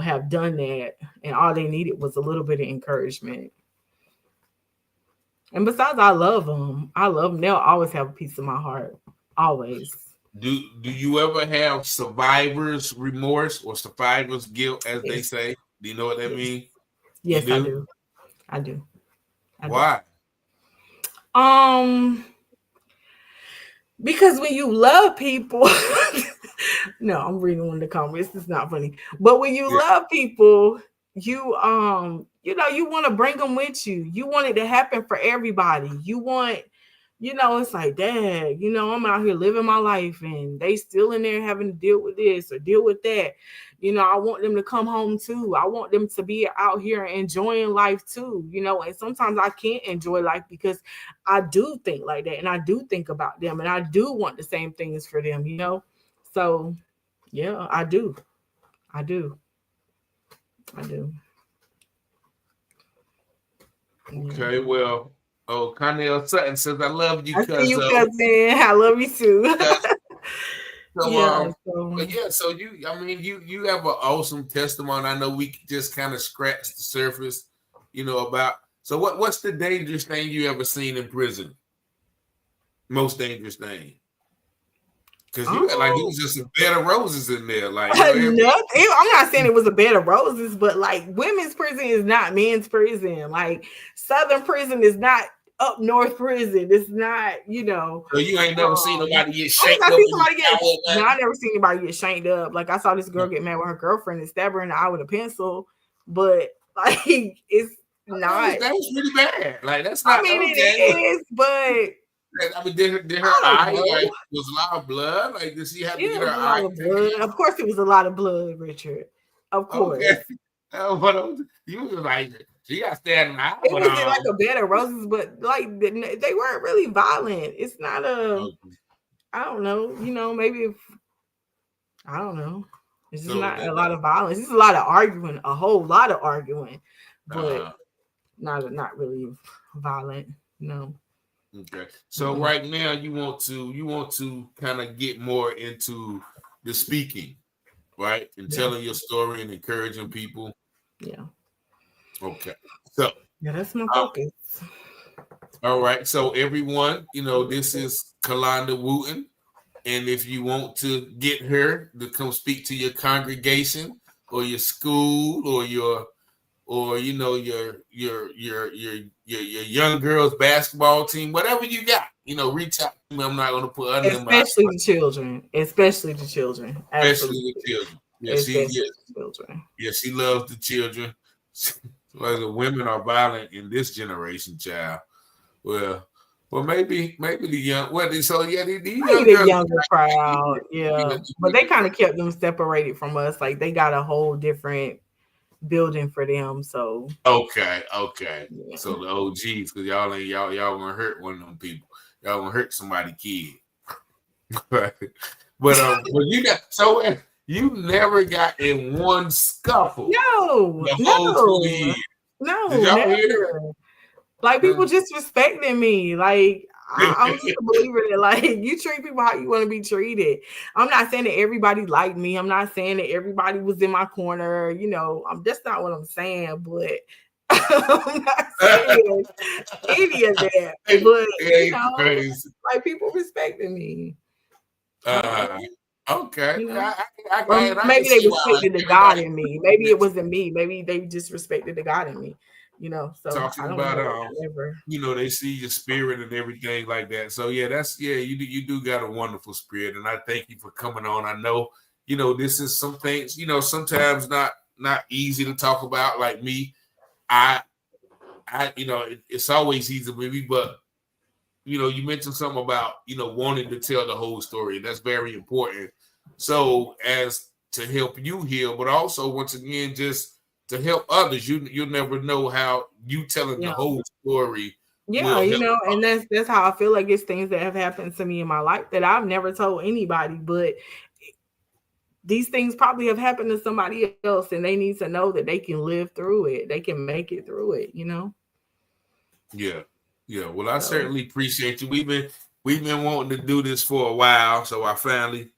have done that, and all they needed was a little bit of encouragement. And besides, I love them. They'll always have a piece of my heart, always. Do you ever have survivor's remorse or survivor's guilt, as they Yes. say? Do you know what that means? Yes, You I do? do. I do. Why? Because when you love people, no, I'm reading one of the comments. It's not funny. But when you love people, you you want to bring them with you. You want it to happen for everybody. You want, it's like, Dad, I'm out here living my life and they still in there having to deal with this or deal with that. I want them to come home too. I want them to be out here enjoying life too, and sometimes I can't enjoy life because I do think like that and I do think about them and I do want the same things for them, So, yeah, I do. I do. I do. Okay, well, Connell Sutton says, I love you, I see you, cousin. cousin. I love you too. So, so you have an awesome testimony. I know we just kind of scratched the surface, about. So what's the dangerous thing you ever seen in prison? Most dangerous thing? Because you like it was just a bed of roses in there. Like I'm not saying it was a bed of roses, but like women's prison is not men's prison. Like Southern prison is not up north prison. It's not, So you ain't never seen nobody get shanked up. I never seen anybody get shanked up. Like I saw this girl get mad with her girlfriend and stab her in the eye with a pencil, but like it's not. That was really bad. Like that's not. I mean, it is, but. I mean, did her eye was a lot of blood? Like, did she have to get her eye? Of course, it was a lot of blood, Richard. Of course. Okay. You was like, she got stabbed in the eye. It wasn't like a bed of roses, but like they weren't really violent. It's not I don't know. Maybe I don't know. It's just not a lot of violence. It's a lot of arguing, a whole lot of arguing, but not really violent. No. Okay. So right now you want to kind of get more into the speaking, right? And telling your story and encouraging people. Yeah. Okay. So that's my focus. All right. So everyone, this is Kolanda Wooten. And if you want to get her to come speak to your congregation or your school or your young girls basketball team, whatever you got, reach out to me. I'm not going to put other than especially the children. Especially the children. Especially the children. Children. Yeah, she loves the children. Like the women are violent in this generation, child. Well, maybe the young. Well, so yeah, the younger crowd, yeah. But they kind of kept them separated from us. Like they got a whole different building for them. So okay. Yeah. So the OGs, because y'all gonna hurt one of them people. Y'all gonna hurt somebody's kid. But you got you never got in one scuffle. No. The whole 20 years. No, never. Like people just respecting me. Like I'm just a believer that like you treat people how you want to be treated. I'm not saying that everybody liked me. I'm not saying that everybody was in my corner. You know, that's not what I'm saying. But I'm not saying any of that. But you know, crazy. like people respected me. Okay. You know. I Or can maybe they see why respected the God everybody in me. Maybe it wasn't me. Maybe they just respected the God in me. You know, so talking I don't about know. Whatever. they see your spirit and everything like that. So yeah, you do got a wonderful spirit, and I thank you for coming on. I know, this is some things, sometimes not easy to talk about. Like me, it's always easy with me, but you mentioned something about wanting to tell the whole story, and that's very important. So as to help you heal, but also once again just to help others. You'll never know how you telling the Yeah. whole story Yeah, will help. and that's how I feel like it's things that have happened to me in my life that I've never told anybody, but these things probably have happened to somebody else and they need to know that they can live through it. They can make it through it, Yeah. Well, I So certainly appreciate you. We've been wanting to do this for a while, so I finally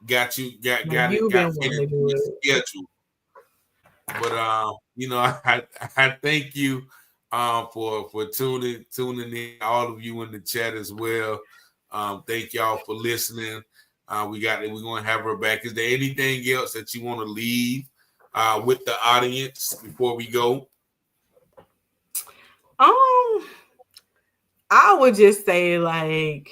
got you've been wanting finished to do it. schedule. But I thank you for tuning in, all of you in the chat as well. Thank y'all for listening. We're gonna have her back. Is there anything else that you want to leave with the audience before we go? I would just say like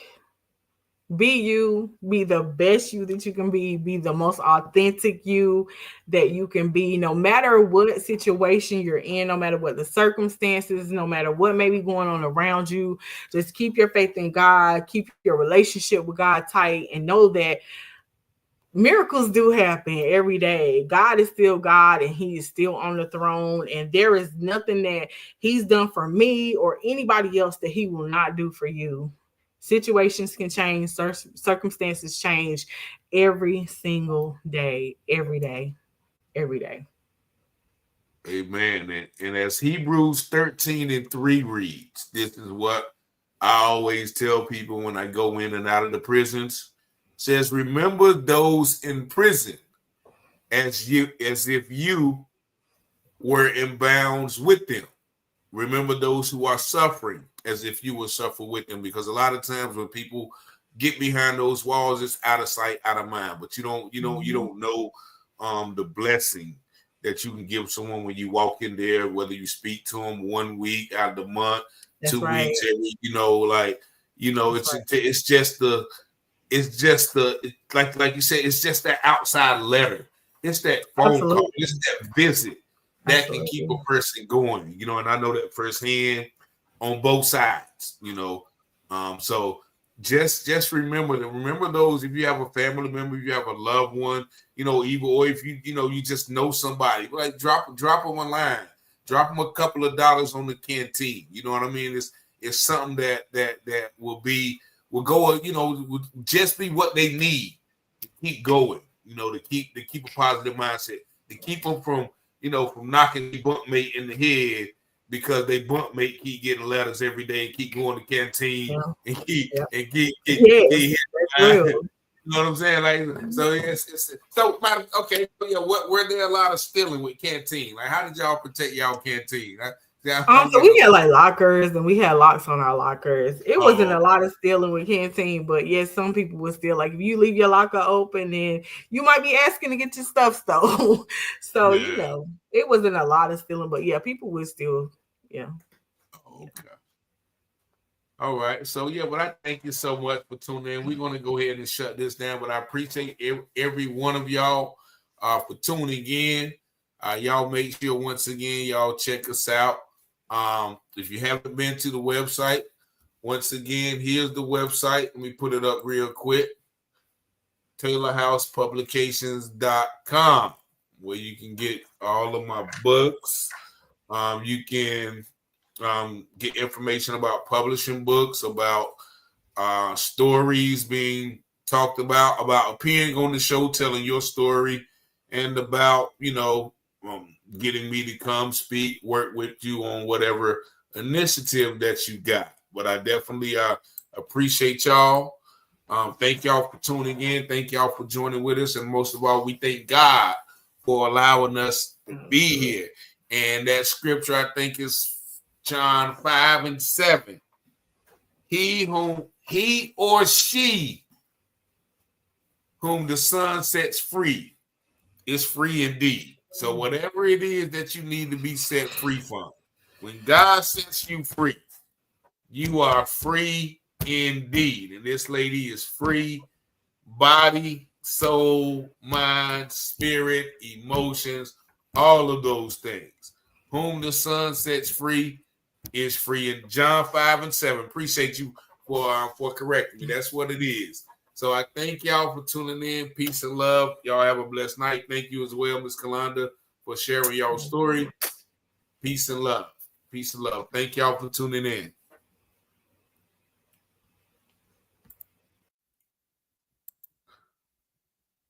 be you, be the best you that you can be the most authentic you that you can be, no matter what situation you're in, no matter what the circumstances, no matter what may be going on around you. Just keep your faith in God, keep your relationship with God tight, and know that miracles do happen every day. God is still God and he is still on the throne, and there is nothing that he's done for me or anybody else that he will not do for you. Situations can change, circumstances change every single day, every day, every day. Amen. And as Hebrews 13:3 reads, this is what I always tell people when I go in and out of the prisons. It says, remember those in prison as if you were in bounds with them. Remember those who are suffering as if you will suffer with them. Because a lot of times when people get behind those walls, it's out of sight, out of mind. But you don't know the blessing that you can give someone when you walk in there, whether you speak to them 1 week out of the month, That's 2 right. weeks, every, it's just like you said, it's just that outside letter. It's that phone call. Absolutely. It's that visit that can Absolutely. keep a person going, and I know that firsthand on both sides, so just remember those. If you have a family member, if you have a loved one, even, or if you just know somebody, like drop them a line, drop them a couple of dollars on the canteen. You know what I mean? It's something that will go, will just be what they need to keep going, to keep a positive mindset, to keep them from knocking the bunk mate in the head because they bunk mate keep getting letters every day and keep going to canteen and keep Yes, that's real. you know what I'm saying? Like, so okay, yeah. Were there a lot of stealing with canteen? Like, how did y'all protect y'all canteen? So we had like lockers and we had locks on our lockers. It wasn't a lot of stealing with canteen, but yes, some people would steal. Like if you leave your locker open, then you might be asking to get your stuff stolen. So it wasn't a lot of stealing, but yeah, people would steal. Yeah. Okay. All right. So but I thank you so much for tuning in. We're going to go ahead and shut this down, but I appreciate every one of y'all for tuning in. Y'all make sure once again y'all check us out. If you haven't been to the website, once again, here's the website. Let me put it up real quick. TaylorHousePublications.com, where you can get all of my books. You can get information about publishing books, about stories being talked about appearing on the show, telling your story, and about getting me to come speak, work with you on whatever initiative that you got. But I definitely Appreciate y'all. Thank y'all for tuning in. Thank y'all for joining with us. And most of all, we thank God for allowing us to be here. And that scripture, I think, is John 5:7. He or she whom the Son sets free is free indeed. So whatever it is that you need to be set free from, when God sets you free, you are free indeed. And this lady is free, body, soul, mind, spirit, emotions, all of those things. Whom the Son sets free is free. In John 5:7. Appreciate you for correcting me. That's what it is. So I thank y'all for tuning in. Peace and love. Y'all have a blessed night. Thank you as well, Ms. Kolanda, for sharing y'all story. Peace and love. Peace and love. Thank y'all for tuning in.